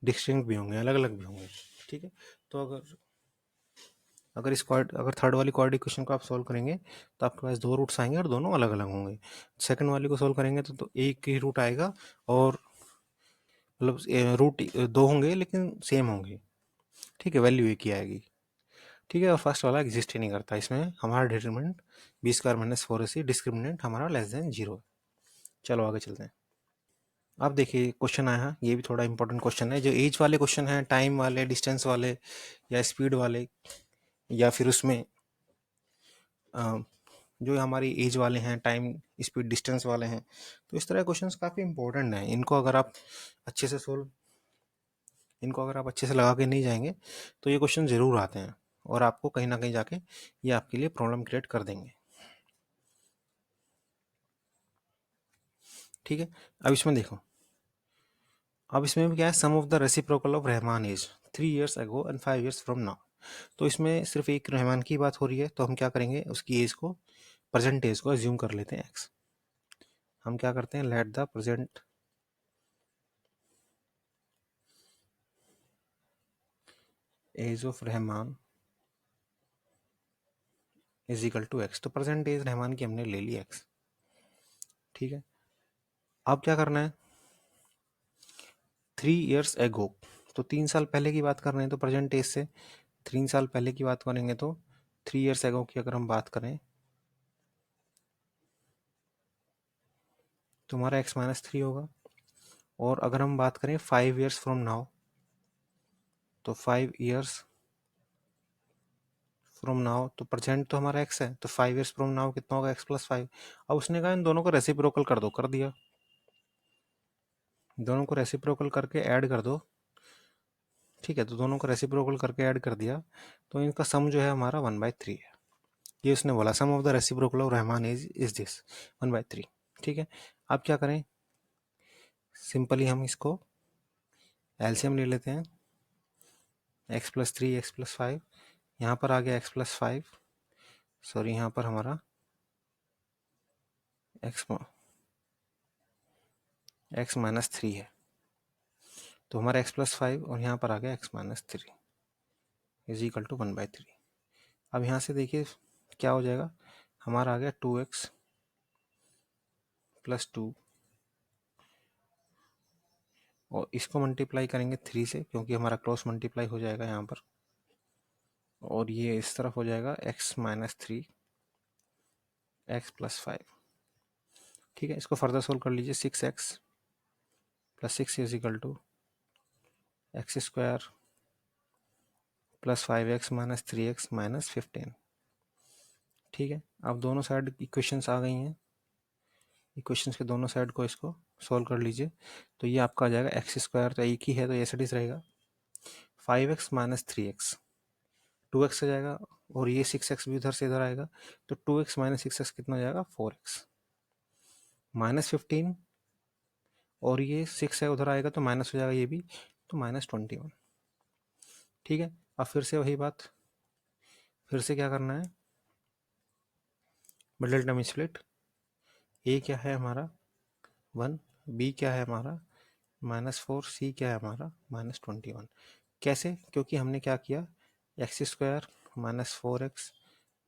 डिस्टिंक्ट भी होंगे, अलग अलग भी होंगे। ठीक है, तो अगर अगर थर्ड वाली क्वाड्रेटिक इक्वेशन को आप सोल्व करेंगे तो आपके पास दो रूट्स आएंगे और दोनों अलग अलग होंगे। सेकंड वाली को सोल्व करेंगे तो एक ही रूट आएगा और मतलब रूट दो होंगे लेकिन सेम होंगे। ठीक है, वैल्यू एक ही आएगी। ठीक है, और फर्स्ट वाला एग्जिस्ट ही नहीं करता, इसमें हमारा डिटरमिनेंट b² - 4ac, डिस्क्रिमिनेंट हमारा लेस देन 0 है। चलो आगे चलते हैं। अब देखिए क्वेश्चन आया है, ये भी थोड़ा इंपॉर्टेंट क्वेश्चन है। जो एज वाले क्वेश्चन है, टाइम वाले, डिस्टेंस वाले या स्पीड वाले, या फिर उसमें जो हमारी एज वाले हैं, टाइम स्पीड डिस्टेंस वाले हैं, तो इस तरह क्वेश्चंस काफ़ी इंपॉर्टेंट हैं। अच्छे से सोल्व इनको अगर आप अच्छे से लगा के नहीं जाएंगे तो ये क्वेश्चन ज़रूर आते हैं और आपको कहीं ना कहीं जाके ये आपके लिए प्रॉब्लम क्रिएट कर देंगे। ठीक है, अब इसमें देखो, अब इसमें भी क्या है, sum of the reciprocal of Rahman age 3 years ago and 5 years from now. तो इसमें सिर्फ एक रहमान की बात हो रही है, तो हम क्या करेंगे, उसकी एज को, प्रेजेंट एज को एज्यूम कर लेते हैं एक्स। हम क्या करते हैं, let the present age of Rahman is equal to x. तो प्रेजेंट एज रहमान की हमने ले ली एक्स। ठीक है, अब क्या करना है, 3 years ago, तो 3 साल पहले की बात कर रहे हैं, तो प्रेजेंट एज से 3 साल पहले की बात करेंगे तो 3 years ago की अगर हम बात करें तो हमारा x-3 होगा। और अगर हम बात करें 5 years फ्रॉम नाउ, तो 5 years फ्रॉम नाउ, तो प्रेजेंट तो हमारा x है, तो 5 years फ्रॉम नाउ कितना होगा, x+5। अब उसने कहा इन दोनों को रेसिप्रोकल कर दो, कर दिया, दोनों को रेसिप्रोकल करके ऐड कर दो। ठीक है, तो दोनों को रेसिप्रोकल करके ऐड कर दिया, तो इनका सम जो है हमारा 1/3 है। ये उसने बोला, sum of the reciprocal of Rahman is this 1/3। ठीक है, अब क्या करें, सिंपली हम इसको एलसीएम ले लेते हैं, x+3 x+5, यहाँ पर आ गया x+5, सॉरी यहाँ पर हमारा x-3 है, तो हमारा x+5 और यहाँ पर आ गया x-3 इज इक्वल टू 1/3। अब यहाँ से देखिए क्या हो जाएगा, हमारा आ गया 2x + 2, और इसको मल्टीप्लाई करेंगे 3 से क्योंकि हमारा क्रॉस मल्टीप्लाई हो जाएगा यहाँ पर, और ये इस तरफ हो जाएगा x-3 x+5। ठीक है, इसको फर्दर सोल्व कर लीजिए, 6x + 6 is equal to x² + 5x - 3x - 15। ठीक है, अब दोनों साइड इक्वेशंस आ गई हैं, इक्वेशंस के दोनों साइड को इसको सोल्व कर लीजिए, तो ये आपका आ जाएगा x² तो एक ही है तो ऐसे डिस रहेगा, 5x - 3x 2x आ जाएगा, और ये 6x भी उधर से इधर आएगा, तो 2x - 6x कितना हो जाएगा, 4x -15, और ये 6 है उधर आएगा तो माइनस हो जाएगा ये भी, तो -21। ठीक है, अब फिर से वही बात, फिर से क्या करना है, मिडिल टर्म स्प्लिट। ए क्या है हमारा 1, बी क्या है हमारा -4, सी क्या है हमारा -21। कैसे? क्योंकि हमने क्या किया, x square -4x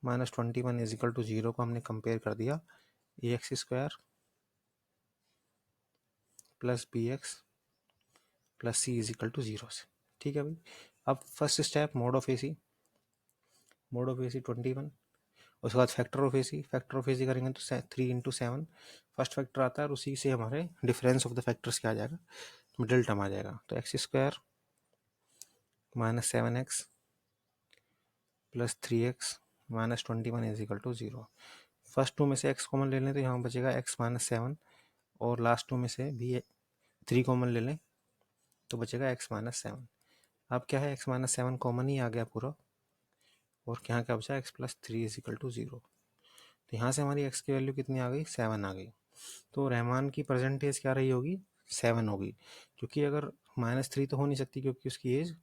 -21 is equal to 0 को हमने कंपेयर कर दिया A X square plus B x plus C is equal to 0 से। ठीक है भाई, अब first step mod of A C, mod of A C 21, उसके बाद factor of A C, factor of A C करेंगे तो 3 × 7 फर्स्ट फैक्टर आता है और उसी से हमारे डिफरेंस ऑफ द फैक्टर्स क्या आ जाएगा, मिडिल टर्म आ जाएगा। तो x square -7x plus 3x -21 is equal to 0। First two में से x कॉमन ले लें तो यहाँ बचेगा x -7, और लास्ट टू में से भी 3 कॉमन ले लें तो बचेगा x -7। अब क्या है, x -7 कॉमन ही आ गया पूरा, और यहाँ क्या बचा, x + 3 इजिकल टू 0। तो यहाँ से हमारी x की वैल्यू कितनी आ गई, 7 आ गई। तो रहमान की परसेंटेज क्या रही होगी, 7 होगी, क्योंकि अगर -3 तो हो नहीं सकती क्योंकि उसकी एज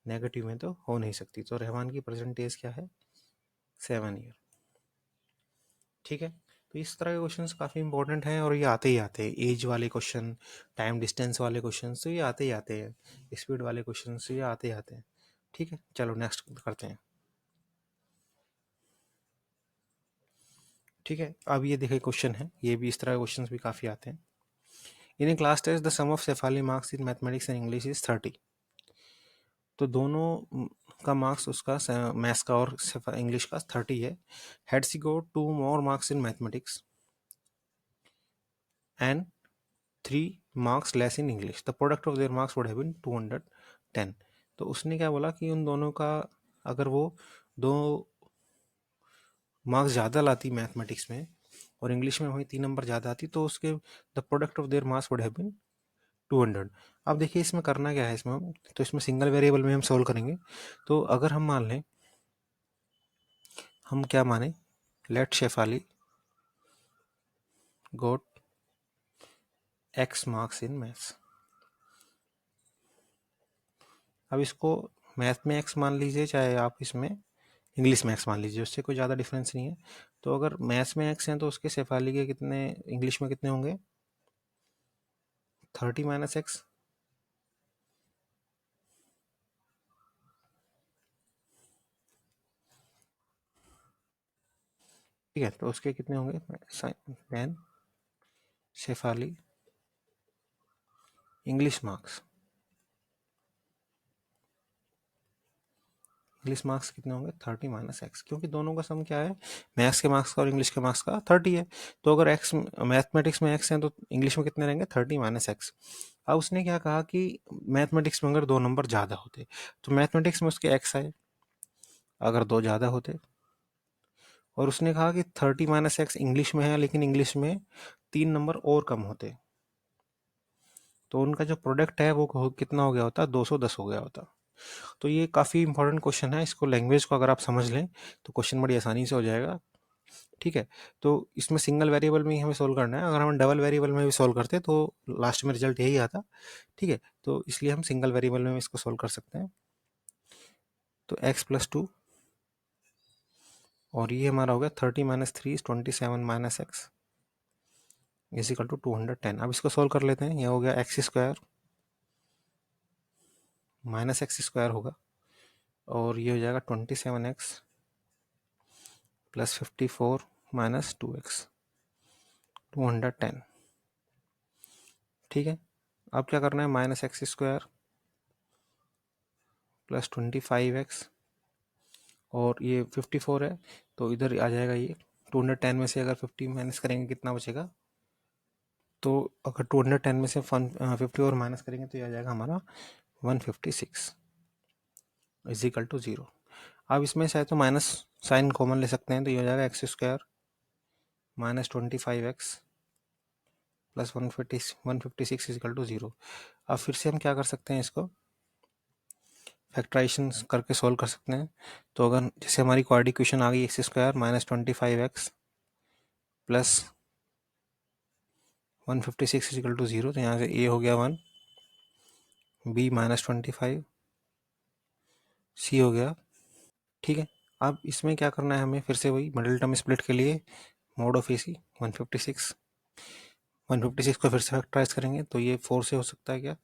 नेगेटिव में तो हो नहीं सकती। तो रहमान की परसेंटेज क्या है, 7 ईयर। ठीक है, तो इस तरह के क्वेश्चंस काफ़ी इंपॉर्टेंट हैं और ये आते ही आते हैं, एज वाले क्वेश्चन, टाइम डिस्टेंस वाले क्वेश्चन तो ये आते ही आते हैं, स्पीड वाले क्वेश्चन तो ये आते ही आते हैं। ठीक है, चलो नेक्स्ट करते हैं। ठीक है, अब ये देखिए क्वेश्चन है, ये भी इस तरह के क्वेश्चन भी काफ़ी आते हैं। In a class test the sum of Shefali marks in mathematics and English is 30। तो दोनों का मार्क्स उसका मैथ्स का और इंग्लिश का 30 है। Had she got 2 more marks in mathematics and 3 marks less in English, the product of their marks would have been 210। तो उसने क्या बोला कि उन दोनों का अगर वो 2 मार्क्स ज़्यादा लाती मैथमेटिक्स में और इंग्लिश में वही 3 नंबर ज़्यादा आती तो उसके the product of their marks would have been 200। अब देखिए इसमें करना क्या है, इसमें हम तो इसमें सिंगल वेरिएबल में हम सोल्व करेंगे। तो अगर हम मान लें, हम क्या माने, let Shefali got x marks in maths. अब इसको मैथ में x मान लीजिए, चाहे आप इसमें इंग्लिश में x मान लीजिए, उससे कोई ज़्यादा डिफरेंस नहीं है। तो अगर मैथ्स में x हैं तो उसके शेफाली के कितने इंग्लिश में कितने होंगे, 30 - x। ठीक है, तो उसके कितने होंगे, 10 Shefali English marks, English marks कितने होंगे, 30 - x, क्योंकि दोनों का सम क्या है, मैथ्स के मार्क्स का और इंग्लिश के मार्क्स का 30 है। तो अगर x मैथमेटिक्स में x है तो इंग्लिश में कितने रहेंगे, 30 - x। अब उसने क्या कहा कि मैथमेटिक्स में अगर 2 नंबर ज़्यादा होते तो मैथमेटिक्स में उसके x आए, अगर 2 ज़्यादा होते, और उसने कहा कि 30 - x इंग्लिश में है लेकिन इंग्लिश में 3 नंबर और कम होते, तो उनका जो प्रोडक्ट है वो कितना हो गया होता, 210 हो गया होता। तो ये काफ़ी इंपॉर्टेंट क्वेश्चन है, इसको लैंग्वेज को अगर आप समझ लें तो क्वेश्चन बड़ी आसानी से हो जाएगा। ठीक है, तो इसमें सिंगल वेरिएबल में ही हमें सोल्व करना है, अगर हम डबल वेरिएबल में भी सोल्व करते तो लास्ट में रिजल्ट यही आता। ठीक है, तो इसलिए हम सिंगल वेरिएबल में इसको सोल्व कर सकते हैं। तो x + 2 और ये हमारा हो गया 30 - 3 = 27 - x इजिकल टू 210। अब इसको सोल्व कर लेते हैं, यह हो गया x² -x² होगा, और ये हो जाएगा 27x + 54 - 2x 210। ठीक है, अब क्या करना है, -x² + 25x, और ये 54 है तो इधर आ जाएगा ये 210 में से अगर 50 माइनस करेंगे कितना बचेगा, तो अगर 210 में से 50 और माइनस करेंगे तो ये आ जाएगा हमारा 156 इजिकल टू 0। अब इसमें चाहे तो माइनस साइन कॉमन ले सकते हैं, तो ये हो जाएगा x² -25x + 156 इजिकल टू 0। अब फिर से हम क्या कर सकते हैं, इसको फैक्टराइजेशन करके सोल्व कर सकते हैं। तो अगर जैसे हमारी क्वाड्रेटिक इक्वेशन आ गई x² -25x plus 156 is equal to 0, तो यहाँ से a हो गया 1, b -25 सी हो गया। ठीक है, अब इसमें क्या करना है हमें, फिर से वही मिडिल टर्म स्प्लिट के लिए मोड ऑफ ए सी 156, 156 को फिर से फैक्टराइज करेंगे तो ये 4 से हो सकता है क्या?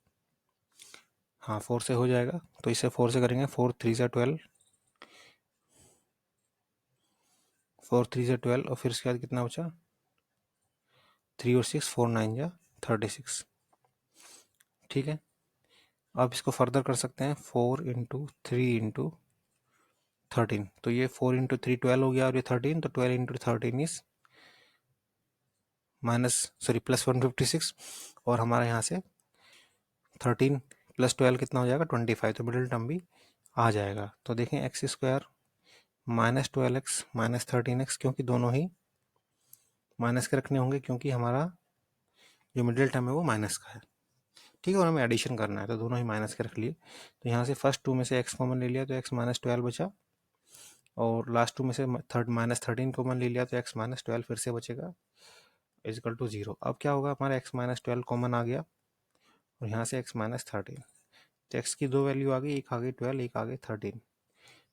हाँ 4 से हो जाएगा, तो इसे 4 से करेंगे, 4 3 से 12, 4 3 से 12 और फिर उसके बाद कितना बचा, 3 और 6, 4 9 जा 36। ठीक है, अब इसको फर्दर कर सकते हैं, 4 इंटू 3 इंटू 13, तो ये 4 इंटू 3 12 हो गया और ये 13, तो 12 इंटू 13 इज प्लस 156, और हमारे यहाँ से 13 प्लस 12 कितना हो जाएगा 25, तो मिडिल टर्म भी आ जाएगा। तो देखें x square minus 12x minus 13x, क्योंकि दोनों ही माइनस के रखने होंगे, क्योंकि हमारा जो मिडिल टर्म है वो माइनस का है। ठीक है, और हमें एडिशन करना है तो दोनों ही माइनस के रख लिए। तो यहाँ से फर्स्ट टू में से x कॉमन ले लिया तो x माइनस 12 बचा, और लास्ट टू में से माइनस 13 कॉमन ले लिया तो x माइनस 12 फिर से बचेगा, इजिकल टू 0। अब क्या होगा, हमारा x माइनस 12 कॉमन आ गया और यहाँ से x माइनस 13, तो x की दो वैल्यू आ गई, एक आ गई 12, एक आ गई 13।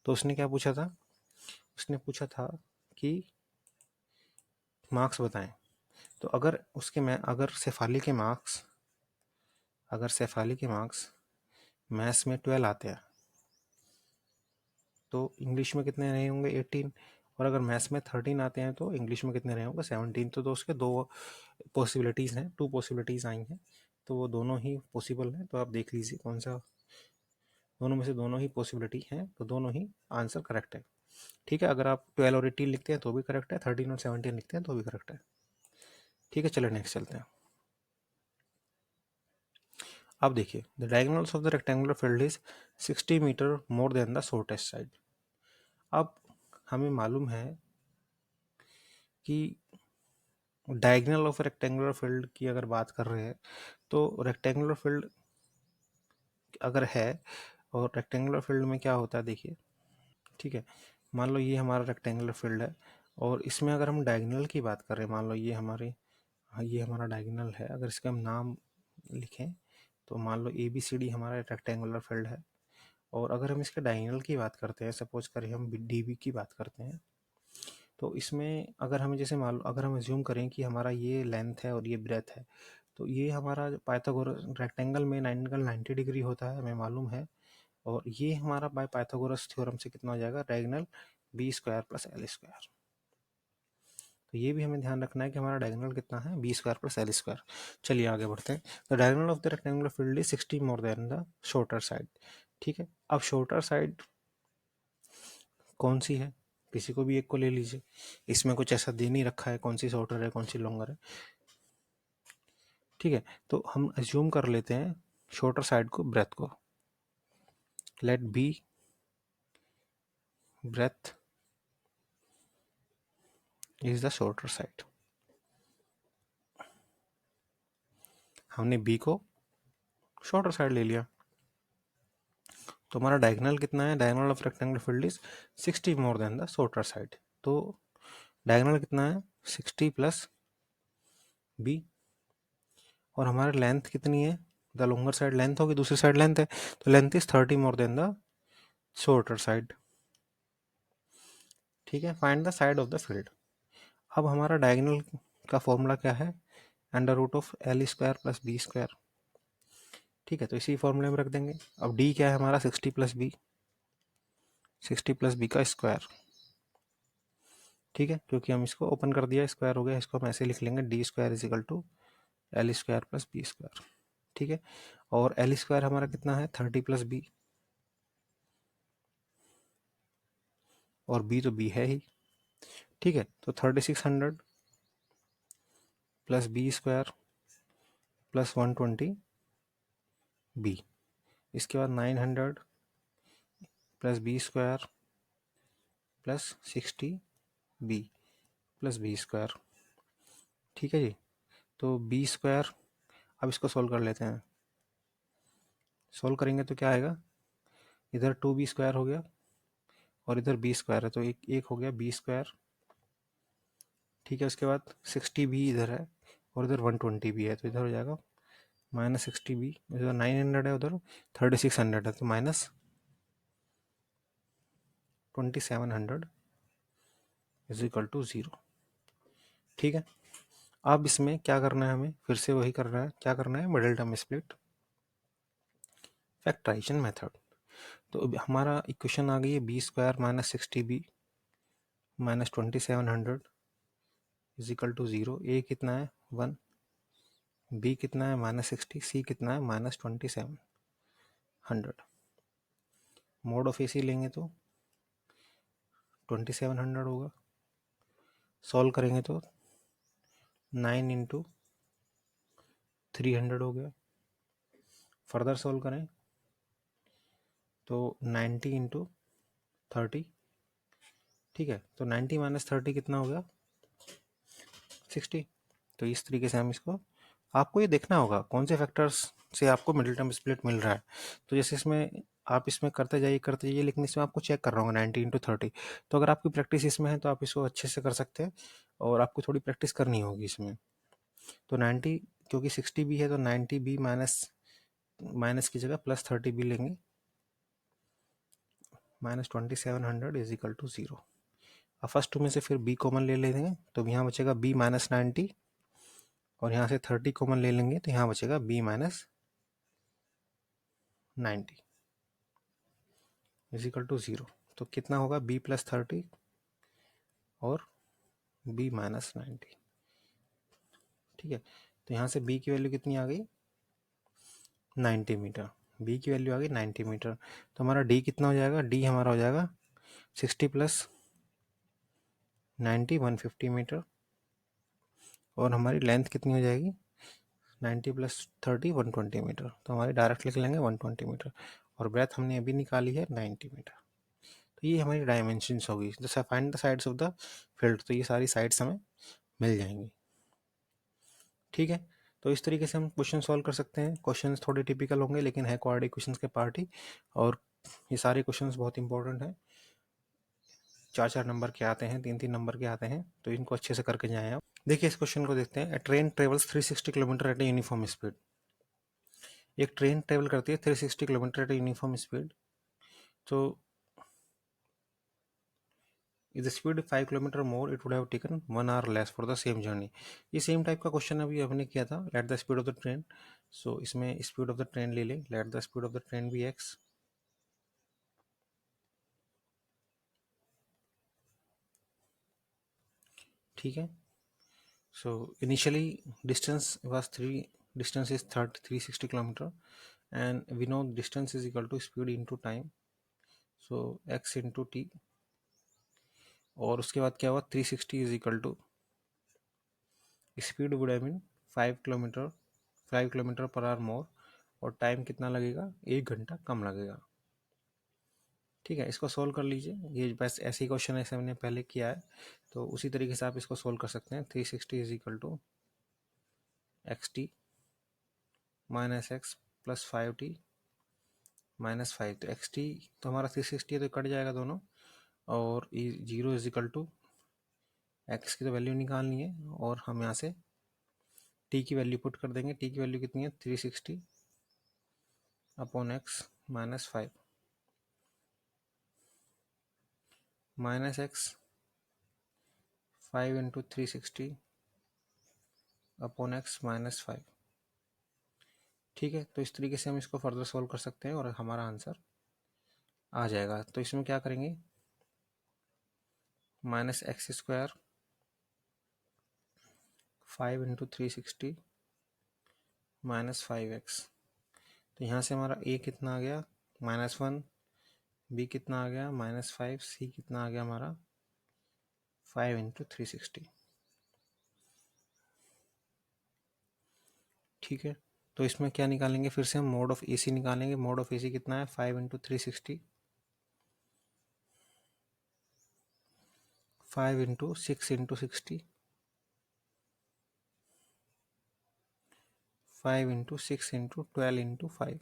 तो उसने क्या पूछा था, उसने पूछा था कि मार्क्स बताएं। तो अगर उसके मैं अगर सेफाली के मार्क्स, अगर सेफाली के मार्क्स मैथ्स में 12 आते हैं तो इंग्लिश में कितने रहे होंगे 18, और अगर मैथ्स में 13 आते हैं तो इंग्लिश में कितने रहे होंगे 17। तो उसके दो पॉसिबिलिटीज़ हैं, टू पॉसिबिलिटीज़ आई हैं, तो वो दोनों ही पॉसिबल हैं। तो आप देख लीजिए कौन सा, दोनों में से दोनों ही पॉसिबिलिटी हैं, तो दोनों ही आंसर करेक्ट है। ठीक है, अगर आप 12 और 18 लिखते हैं तो भी करेक्ट है, 13 और 17 लिखते हैं तो भी करेक्ट है। ठीक है, चलो नेक्स्ट चलते हैं। अब देखिए, the diagonals of the rectangular field is 60 metre more than the shortest side. अब हमें मालूम है कि डायगोनल ऑफ रेक्टेंगुलर फील्ड की अगर बात कर रहे हैं तो रेक्टेंगुलर फील्ड अगर है, और रेक्टेंगुलर फील्ड में क्या होता है देखिए। ठीक है, मान लो ये हमारा रेक्टेंगुलर फील्ड है और इसमें अगर हम डायगोनल की बात करें, मान लो ये हमारा डायगोनल है, अगर इसका हम नाम लिखें तो मान लो ABCD हमारा रेक्टेंगुलर फील्ड है, और अगर हम इसके डायगोनल की बात करते हैं, सपोज करें हम DB की बात करते हैं, तो इसमें अगर हमें जैसे मान लो, अगर हम एज्यूम करें कि हमारा ये लेंथ है और ये ब्रेथ है, तो ये हमारा पाइथागोरस रेक्टेंगल में एंगल 90 डिग्री होता है, हमें मालूम है। और ये हमारा बाय पाइथागोरस थ्योरम से कितना हो जाएगा, diagonal b square plus l square. तो ये भी हमें ध्यान रखना है कि हमारा डायगोनल कितना है, b square plus l square. चलिए आगे बढ़ते हैं। The diagonal of the rectangular field is 60 more than the shorter side. ठीक है, अब शॉर्टर साइड कौन सी है, किसी को भी एक को ले लीजिए, इसमें कुछ ऐसा दे नहीं रखा है कौन सी शॉर्टर है कौन सी लॉन्गर है। ठीक है, तो हम एज्यूम कर लेते हैं शॉर्टर साइड को, ब्रेथ को, let b breadth is the shorter side. हमने बी को शॉर्टर साइड ले लिया, तो हमारा डायगोनल कितना है, diagonal of rectangular field is 60 more than the shorter side. तो डायगोनल कितना है 60 प्लस बी, और हमारी लेंथ कितनी है, द लॉन्गर साइड लेंथ होगी, दूसरी साइड लेंथ है, तो length is 30 more than the shorter side. ठीक है, find the side of the field. अब हमारा डायगोनल का फॉर्मूला क्या है, under root of l square plus b square. ठीक है, तो इसी फॉर्मूले में रख देंगे। अब डी क्या है हमारा 60 प्लस बी, 60 प्लस बी का स्क्वायर। ठीक है, क्योंकि हम इसको ओपन कर दिया, स्क्वायर हो गया, इसको हम ऐसे लिख लेंगे, d square is equal to l square plus b square. ठीक है, और एल स्क्वायर हमारा कितना है 30 प्लस बी, और बी तो बी है ही। ठीक है, तो 3600 plus b square plus 120 b, इसके बाद 900 plus b square plus 60 b plus b square. ठीक है जी, तो बी स्क्वायर, अब इसको सोल्व कर लेते हैं। सोल्व करेंगे तो क्या आएगा, इधर 2b स्क्वायर हो गया और इधर बी स्क्वायर है, तो एक एक हो गया बी स्क्वायर। ठीक है, उसके बाद 60 बी इधर है और इधर 120 भी है, तो इधर हो जाएगा -60 बी, इधर 900 है, उधर 3600 है, तो 2700 इज इक्वल टू 0। ठीक है, अब इसमें क्या करना है, हमें फिर से वही करना है, क्या करना है, middle term split factorization method. तो अब हमारा इक्वेशन आ गई है b square minus 60b minus 2700 is equal to 0। A कितना है 1, बी कितना है -60, सी कितना है -2700। मोड ऑफ ए सी लेंगे तो 2700 होगा, सॉल्व करेंगे तो 9 इंटू 300 हो गया, फर्दर सॉल्व करें तो 90 इंटू 30। ठीक है, तो 90 माइनस 30 कितना हो गया 60। तो इस तरीके से हम इसको, आपको ये देखना होगा कौन से फैक्टर्स से आपको मिडिल टर्म स्प्लिट मिल रहा है। तो जैसे इसमें आप इसमें करते जाइए, लेकिन इसमें आपको चेक कर रहा हूँ 90 इंटू 30। तो अगर आपकी प्रैक्टिस इसमें है तो आप इसको अच्छे से कर सकते हैं, और आपको थोड़ी प्रैक्टिस करनी होगी इसमें। तो 90, क्योंकि 60 भी है तो 90 भी माइनस की जगह प्लस 30 भी लेंगे, -2700 इज इक्वल टू 0। अब फर्स्ट टू में से फिर b कॉमन ले लेंगे तो यहाँ बचेगा b माइनस 90, और यहाँ से 30 कॉमन ले लेंगे तो यहाँ बचेगा b minus 90 is equal to 0। तो कितना होगा b प्लस 30 और b माइनस 90। ठीक है, तो यहाँ से b की वैल्यू कितनी आ गई 90 मीटर, b की वैल्यू आ गई 90 मीटर। तो हमारा d कितना हो जाएगा, d हमारा हो जाएगा 60 प्लस 90 150 मीटर, और हमारी लेंथ कितनी हो जाएगी 90 प्लस 30 120 मीटर। तो हमारी डायरेक्ट लिख लेंगे 120 मीटर, और ब्रेथ हमने अभी निकाली है 90 मीटर। तो ये हमारी डायमेंशंस होगी। जैसे find the sides of the field, तो ये सारी साइड्स हमें मिल जाएंगी। ठीक है, तो इस तरीके से हम क्वेश्चन सॉल्व कर सकते हैं। क्वेश्चंस थोड़े टिपिकल होंगे लेकिन है क्वाड्रेटिक क्वेश्चंस के पार्ट ही, और ये सारे क्वेश्चंस बहुत इंपॉर्टेंट हैं। 4-4 नंबर के आते हैं, 3-3 नंबर के आते हैं, तो इनको अच्छे से करके जाएं आप। देखिए इस क्वेश्चन को देखते हैं। Train travels 360 kilometre at a uniform speed. एक ट्रेन ट्रेवल करती है 360 kilometre at a uniform speed. तो if the speed 5 kilometre more it would have taken 1 hour less for the same journey. ये सेम टाइप का question अभी हमने किया था, let the speed of the train. So इसमें स्पीड ऑफ द ट्रेन ले लें, let the speed of the train B x. ठीक है, so initially distance was 3, distance is 360 kilometer, and we know distance is equal to speed into time, so x into t। और उसके बाद क्या हुआ 360 is equal to speed would have been 5 kilometre per hour more, और time कितना लगेगा 1 घंटा कम लगेगा। ठीक है, इसको सोल्व कर लीजिए। ये बस ऐसे ही क्वेश्चन ऐसे हमने पहले किया है, तो उसी तरीके से आप इसको सोल्व कर सकते हैं। 360 is equal to x t minus x plus 5t minus 5। तो एक्स टी तो हमारा 360 है तो कट जाएगा दोनों, और 0 इज इक्वल टू एक्स की तो वैल्यू निकालनी है, और हम यहाँ से टी की वैल्यू पुट कर देंगे। टी की वैल्यू कितनी है 360 upon x minus 5, minus x 5 into 360 upon x minus 5। ठीक है, तो इस तरीके से हम इसको फर्दर सॉल्व कर सकते हैं और हमारा आंसर आ जाएगा। तो इसमें क्या करेंगे, minus x square 5 into 360 minus 5x। तो यहाँ से हमारा a कितना आ गया -1, b कितना आ गया -5, c कितना आ गया हमारा 5 इंटू 360। ठीक है, तो इसमें क्या निकालेंगे, फिर से हम मोड ऑफ ए सी निकालेंगे। मोड ऑफ ए सी कितना है 5 into 360, 5 into 6 into 60, 5 into 6 into 12 into 5।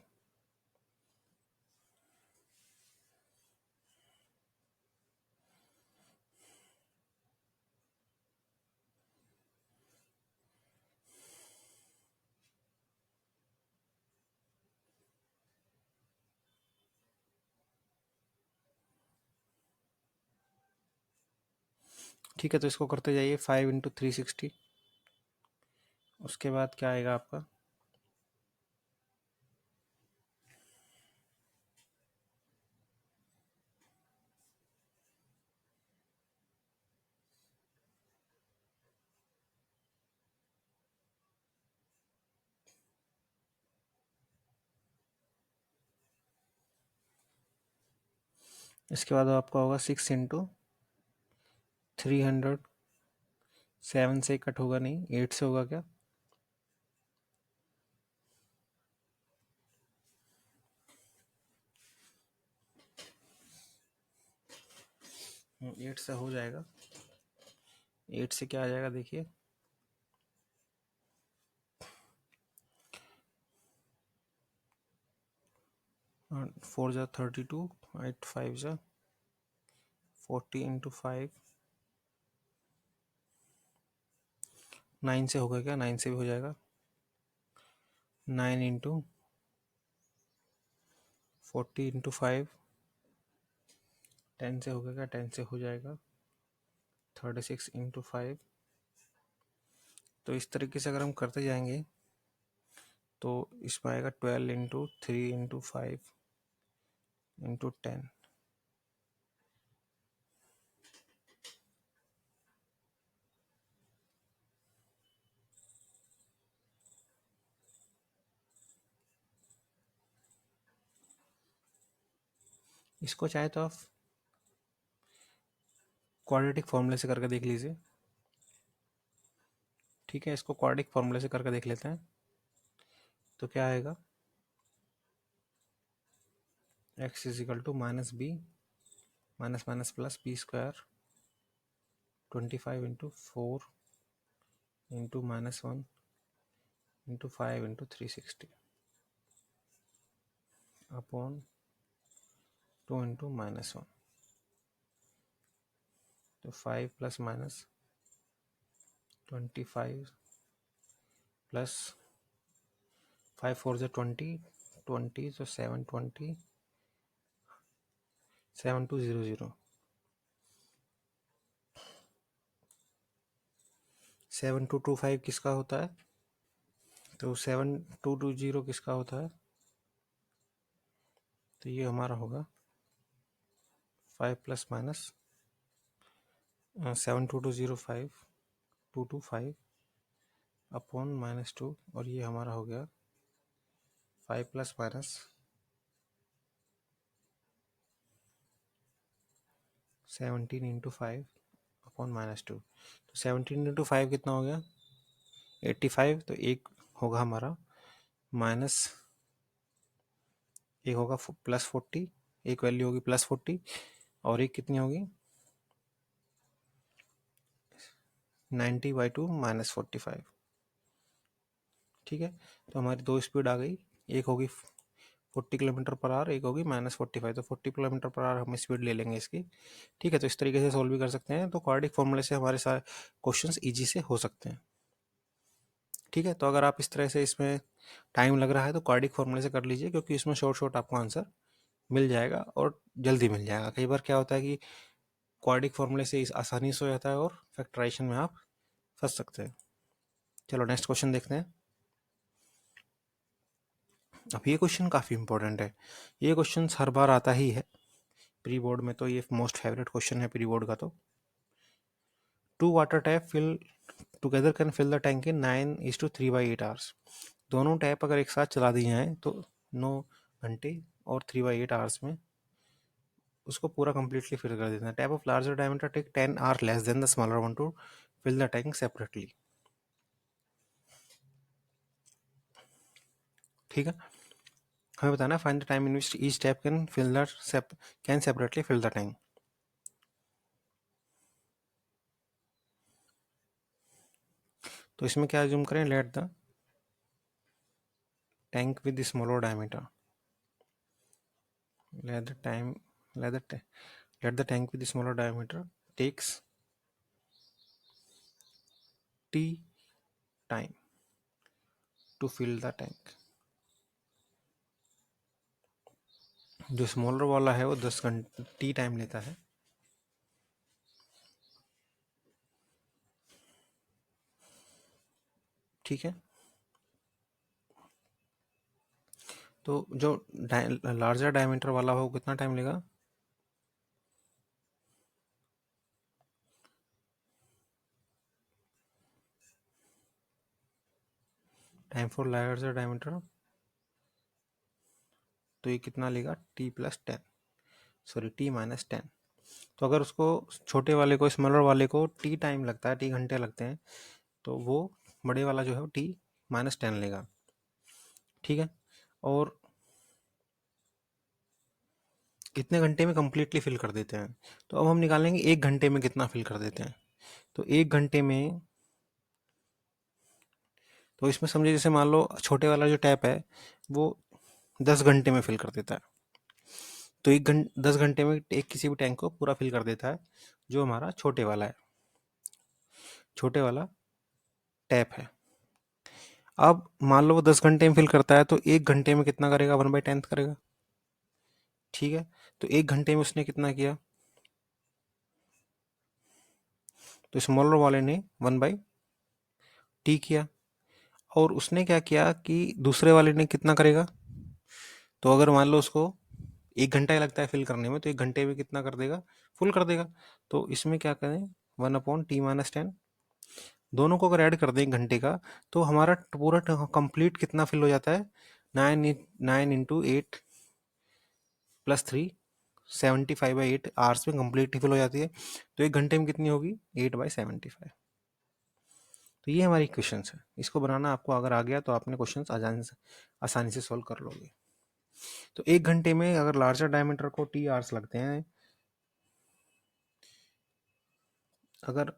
ठीक है, तो इसको करते जाइए 5 × 360। उसके बाद क्या आएगा आपका, इसके बाद आपका होगा 6 × 300। 7 से कट होगा नहीं, 8 से होगा क्या, 8 से हो जाएगा। 8 से क्या आ जाएगा देखिए, 4 × 32, 8 × 5 40 × 5। 9 से होगा क्या, 9 से भी हो जाएगा। 9 × 40 × 5। 10 से होगा क्या, 10 से हो जाएगा। 36 × 5। तो इस तरीके से अगर हम करते जाएंगे तो इसमें आएगा 12 × 3 × 5 × 10। इसको चाहे तो आप क्वाड्रेटिक फॉर्मूले से करके देख लीजिए। ठीक है, इसको क्वाड्रेटिक फॉर्मूले से करके देख लेते हैं। तो क्या आएगा, x = -b minus minus plus b²। 25 × 4 × -1 × 5 × 360 upon 2 × -1। तो 5 + -25 प्लस 5 4 × 20, 20 तो 720, 7200। 7225 किसका होता है, तो 7220 किसका होता है, तो ये हमारा होगा 5 ± 72205 225 अपॉन -2, और ये हमारा हो गया 5 ± 17 × 5 अपॉन -2। तो 17 × 5 कितना हो गया, 85। तो एक होगा हमारा माइनस, एक होगा +40, एक वैल्यू होगी +40, और एक कितनी होगी 90/2 -45। ठीक है, तो हमारी दो स्पीड आ गई, एक होगी 40 km/h, एक होगी -45। तो 40 km/h हम स्पीड ले लेंगे इसकी। ठीक है, तो इस तरीके से सोल्व भी कर सकते हैं। तो क्वाड्रेटिक फॉर्मूले से हमारे सारे क्वेश्चंस इजी से हो सकते हैं। ठीक है, तो अगर आप इस तरह से इसमें टाइम लग रहा है तो क्वाड्रेटिक फॉर्मूले से कर लीजिए, क्योंकि इसमें शॉर्ट शॉर्ट आपको आंसर मिल जाएगा और जल्दी मिल जाएगा। कई बार क्या होता है कि क्वाड्रेटिक फॉर्मूले से आसानी से हो जाता है और फैक्टराइजेशन में आप फंस सकते हैं। चलो नेक्स्ट क्वेश्चन देखते हैं। अब ये क्वेश्चन काफ़ी इंपॉर्टेंट है, ये क्वेश्चन हर बार आता ही है प्री बोर्ड में, तो ये मोस्ट फेवरेट क्वेश्चन है प्री बोर्ड का। तो 2 water tap fill together can fill the tank in 9:3/8 hours. दोनों टैप अगर एक साथ चला दी जाएँ तो 9 घंटे और 3/8 आवर्स में उसको पूरा कंप्लीटली फिल कर देना है। Tap of larger diameter take 10 hour less than the smaller one to fill the tank separately. ठीक है, हमें बताना है find the time in which each tap can separately fill the tank. तो इसमें क्या अज्यूम करें, let the tank with smaller diameter, let the time let the tank with smaller diameter takes t time to fill the tank। जो smaller वाला है वो 10 घंटे T time लेता है, ठीक है। तो जो लार्जर डायमीटर वाला हो कितना टाइम लेगा? टाइम फॉर लार्जर डायमीटर, तो ये कितना लेगा? t+10, sorry t-10। तो अगर उसको छोटे वाले को, स्मॉलर वाले को t टाइम लगता है, t घंटे लगते हैं, तो वो बड़े वाला जो है वो t-10 लेगा। ठीक है। और कितने घंटे में कंप्लीटली फिल कर देते हैं? तो अब हम निकालेंगे एक घंटे में कितना फिल कर देते हैं। तो एक घंटे में, तो इसमें समझिए जैसे मान लो छोटे वाला जो टैप है वो 10 घंटे में फिल कर देता है। तो 10 घंटे में एक किसी भी टैंक को पूरा फिल कर देता है, जो हमारा छोटे वाला है, छोटे वाला टैप है। अब मान लो वो 10 घंटे में फिल करता है, तो एक घंटे में कितना करेगा? 1/10 करेगा। ठीक है। तो एक घंटे में उसने कितना किया? तो स्मॉलर वाले ने 1/t किया। और उसने क्या किया कि दूसरे वाले ने कितना करेगा? तो अगर मान लो उसको 1 घंटा ही लगता है फिल करने में, तो 1 घंटे में कितना कर देगा? फुल कर देगा। तो इसमें क्या करें? 1/t-10, दोनों को अगर ऐड कर दें 1 घंटे का, तो हमारा पूरा कंप्लीट कितना फिल हो जाता है? 9 × 8 +3, 75/8 आवर्स में कंप्लीट फिल हो जाती है। तो 1 घंटे में कितनी होगी? 8/75। तो ये हमारी क्वेश्चन है। इसको बनाना आपको अगर आ गया तो आपने क्वेश्चन आसानी से सॉल्व कर लोगे। तो 1 घंटे में अगर लार्जर डायमीटर को t आवर्स लगते हैं, अगर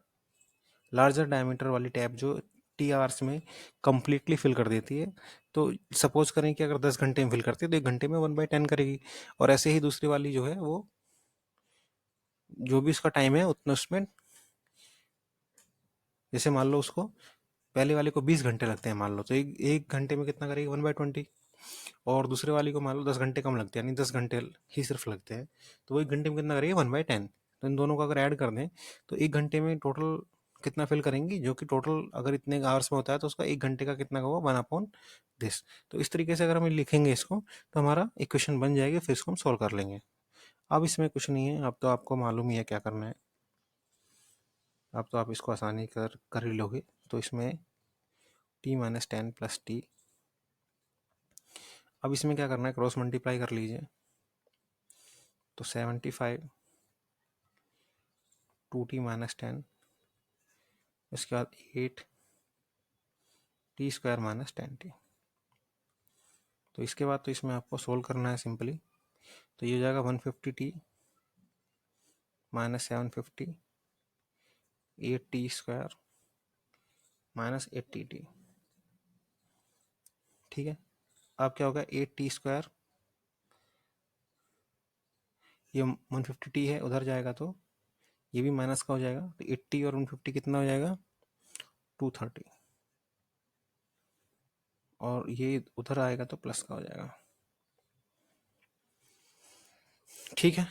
लार्जर डायमीटर वाली टैप जो टी आवर्स में कंप्लीटली फिल कर देती है, तो सपोज करें कि अगर 10 घंटे में फिल करती है तो 1 घंटे में 1/10 करेगी। और ऐसे ही दूसरी वाली जो है वो, जो भी उसका टाइम है उतना उसमें, जैसे मान लो उसको पहले वाले को 20 घंटे लगते हैं मान लो, तो एक एक घंटे में कितना करेगी? 1/20। और दूसरे वाले को मान लो 10 घंटे कम लगते हैं, यानी 10 घंटे ही सिर्फ लगते हैं, तो वो 1 घंटे में कितना करेगी? 1/10। तो इन दोनों को अगर ऐड कर दें तो 1 घंटे में टोटल कितना फिल करेंगी, जो कि टोटल अगर इतने आवर्स में होता है तो उसका 1 घंटे का कितना होगा? 1/this। तो इस तरीके से अगर हम लिखेंगे इसको, तो हमारा इक्वेशन बन जाएगी, फिर इसको हम सोल्व कर लेंगे। अब इसमें कुछ नहीं है, अब तो आपको मालूम ही है क्या करना है। अब तो आप इसको आसानी कर ही लोगे। तो इसमें t-10 + t, अब इसमें क्या करना है? क्रॉस मल्टीप्लाई कर लीजिए। तो 75 2t-10, इसके बाद 8t² - 10t। तो इसके बाद तो इसमें आपको सोल्व करना है सिंपली। तो ये हो जाएगा 150t - 750 8t² - 80t। ठीक है। अब क्या होगा? 8t², ये 150t है, उधर जाएगा तो ये भी माइनस का हो जाएगा। तो 80 और 150 कितना हो जाएगा? 230। और ये उधर आएगा तो प्लस का हो जाएगा। ठीक है।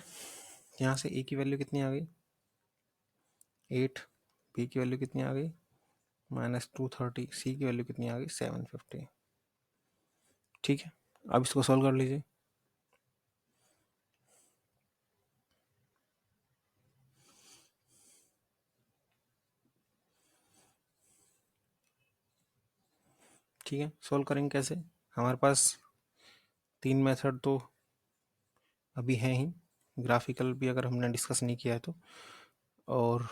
यहाँ से ए की वैल्यू कितनी आ गई? 8। बी की वैल्यू कितनी आ गई? -230। सी की वैल्यू कितनी आ गई? 750। ठीक है। अब इसको सॉल्व कर लीजिए। ठीक है। सॉल्व करेंगे कैसे? हमारे पास 3 मेथड तो अभी हैं ही, ग्राफिकल भी अगर हमने डिस्कस नहीं किया है तो। और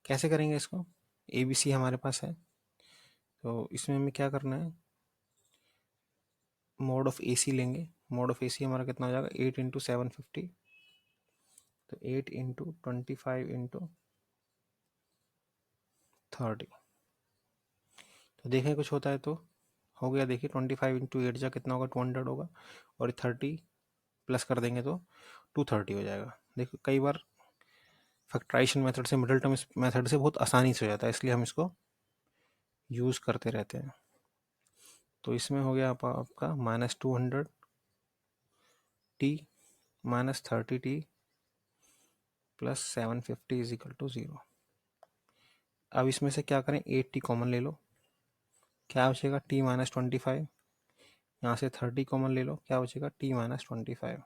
कैसे करेंगे इसको? ABC हमारे पास है, तो इसमें हमें क्या करना है? मोड ऑफ AC लेंगे। मोड ऑफ AC हमारा कितना हो जाएगा? 8 × 750। तो 8 × 25 × 30। तो देखें कुछ होता है तो हो गया। देखिए 25 × 8 जा कितना होगा? 200 होगा। और 30 प्लस कर देंगे तो 230 हो जाएगा। देखो कई बार फैक्टराइजेशन मेथड से, मिडिल टर्म मेथड से बहुत आसानी से हो जाता है, इसलिए हम इसको यूज़ करते रहते हैं। तो इसमें हो गया आपका -200t -30t + 750 = 0। अब इसमें से क्या करें? 8t कॉमन ले लो। क्या बचेगा t माइनस 25, यहाँ से 30 कॉमन ले लो, क्या बचेगा t माइनस 25।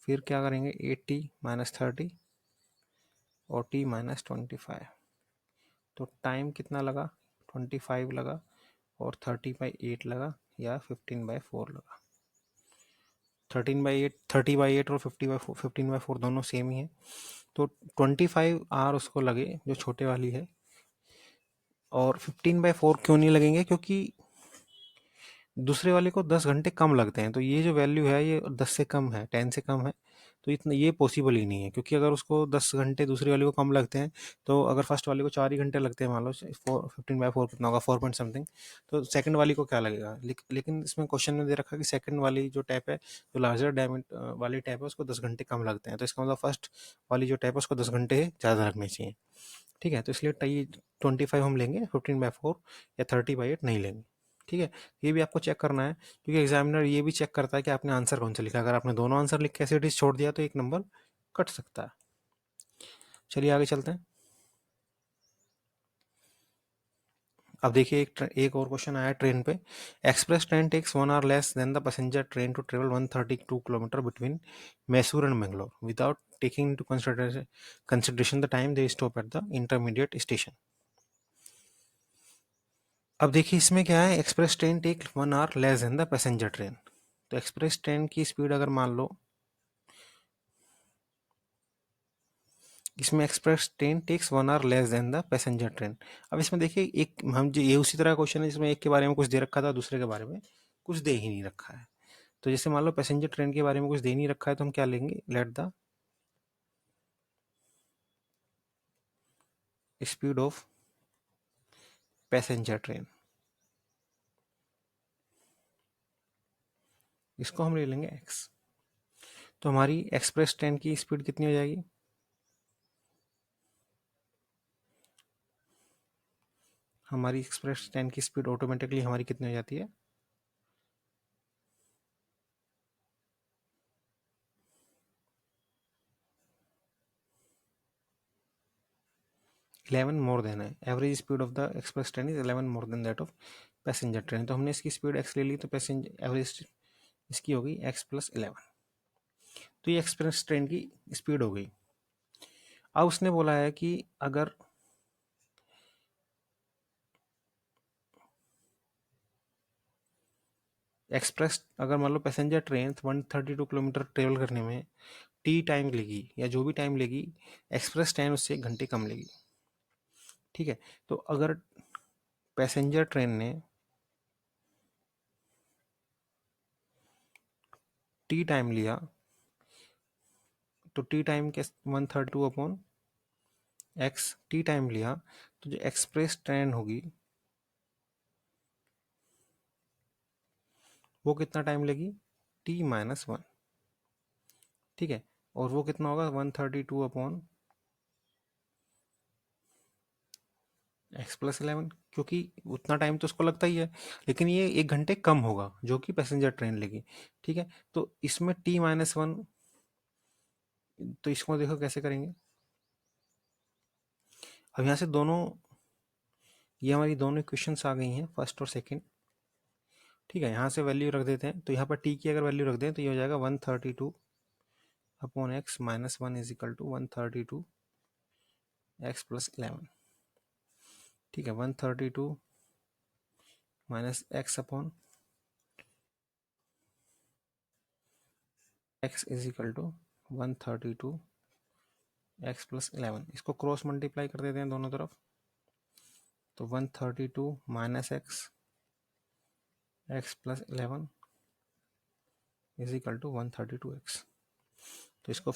फिर क्या करेंगे 8t माइनस 30 और t माइनस 25, तो टाइम कितना लगा 25 लगा और 30/8 लगा या 15/4 लगा। 13/8, 30/8 और 15/4 दोनों सेम ही है, तो 25 आर उसको लगे जो छोटे वाली है, और 15/4 क्यों नहीं लगेंगे, क्योंकि दूसरे वाले को 10 घंटे कम लगते हैं, तो ये जो वैल्यू है ये 10 से कम है, 10 से कम है, तो इतना ये पॉसिबल ही नहीं है, क्योंकि अगर उसको 10 घंटे दूसरे वाले को कम लगते हैं, तो अगर फर्स्ट वाले को 4 ही घंटे लगते हैं, मान लो 15/4 कितना होगा 4 पॉइंट समथिंग, तो सेकंड वाली को क्या लगेगा। लेकिन इसमें क्वेश्चन में दे रखा कि सेकंड वाली जो टैप है, जो लार्जर डायमीटर वाली टैप है, उसको 10 घंटे कम लगते हैं, तो इसका मतलब फर्स्ट वाली जो टैप है उसको 10 घंटे ज़्यादा लगने चाहिए। ठीक है, तो इसलिए 25 हम लेंगे, 15/4 या 30/8 नहीं लेंगे। ठीक है, ये भी आपको चेक करना है, क्योंकि एग्जामिनर ये भी चेक करता है कि आपने आंसर कौन सा लिखा है। अगर आपने दोनों आंसर लिख के ऐसे डिस छोड़ दिया तो एक नंबर कट सकता है। चलिए आगे चलते हैं। अब देखिए एक और क्वेश्चन आया ट्रेन पे। Express train takes 1 hour less than the passenger train to travel 132 kilometre between Mysore and Mangalore without taking into consideration the time they stop at the intermediate station. अब देखिए इसमें क्या है, express train take 1 hour less than the passenger train. तो express train की speed अगर मान लो, इसमें express train takes 1 hour less than the passenger train. अब इसमें देखिए एक हम जो ये उसी तरह क्वेश्चन है जिसमें एक के बारे में कुछ दे रखा था, दूसरे के बारे में कुछ दे ही नहीं रखा है। तो जैसे मान लो पैसेंजर ट्रेन के बारे में कुछ दे नहीं रखा है, तो हम क्या लेंगे, late the speed of passenger train, इसको हम ले लेंगे एक्स। तो हमारी एक्सप्रेस ट्रेन की स्पीड कितनी हो जाएगी, हमारी एक्सप्रेस ट्रेन की स्पीड ऑटोमेटिकली हमारी कितनी हो जाती है, 11 मोर देन है। Average speed of the express train is 11 more than that of passenger train. तो हमने इसकी स्पीड एक्स ले ली, तो पैसेंजर एवरेज इसकी होगी एक्स प्लस 11। तो ये एक्सप्रेस ट्रेन की स्पीड हो गई। अब उसने बोला है कि अगर एक्सप्रेस अगर मान लो पैसेंजर ट्रेन 132 किलोमीटर ट्रेवल करने में टी टाइम लेगी या जो भी टाइम लेगी, एक्सप्रेस ट्रेन उससे 1 घंटे कम लेगी। ठीक है, तो अगर पैसेंजर ट्रेन ने टी टाइम लिया, तो टी टाइम के 132/x टी टाइम लिया, तो जो एक्सप्रेस ट्रेन होगी वो कितना टाइम लेगी, t-1। ठीक है, और वो कितना होगा 132/x+11, क्योंकि उतना टाइम तो उसको लगता ही है, लेकिन ये 1 घंटे कम होगा जो कि पैसेंजर ट्रेन लेगी। ठीक है, तो इसमें t-1, तो इसको देखो कैसे करेंगे। अब यहाँ से दोनों, ये हमारी दोनों इक्वेशंस आ गई हैं, फर्स्ट और सेकंड। ठीक है, यहाँ से वैल्यू रख देते हैं, तो यहाँ पर t की अगर वैल्यू रख दें तो ये हो जाएगा 132/x-1 is equal to 132x+11। ठीक है, 132 minus x upon x is equal to 132x+11। इसको क्रॉस मल्टीप्लाई कर देते हैं दोनों तरफ, तो 132 minus x+11 is equal to 132x। तो इसको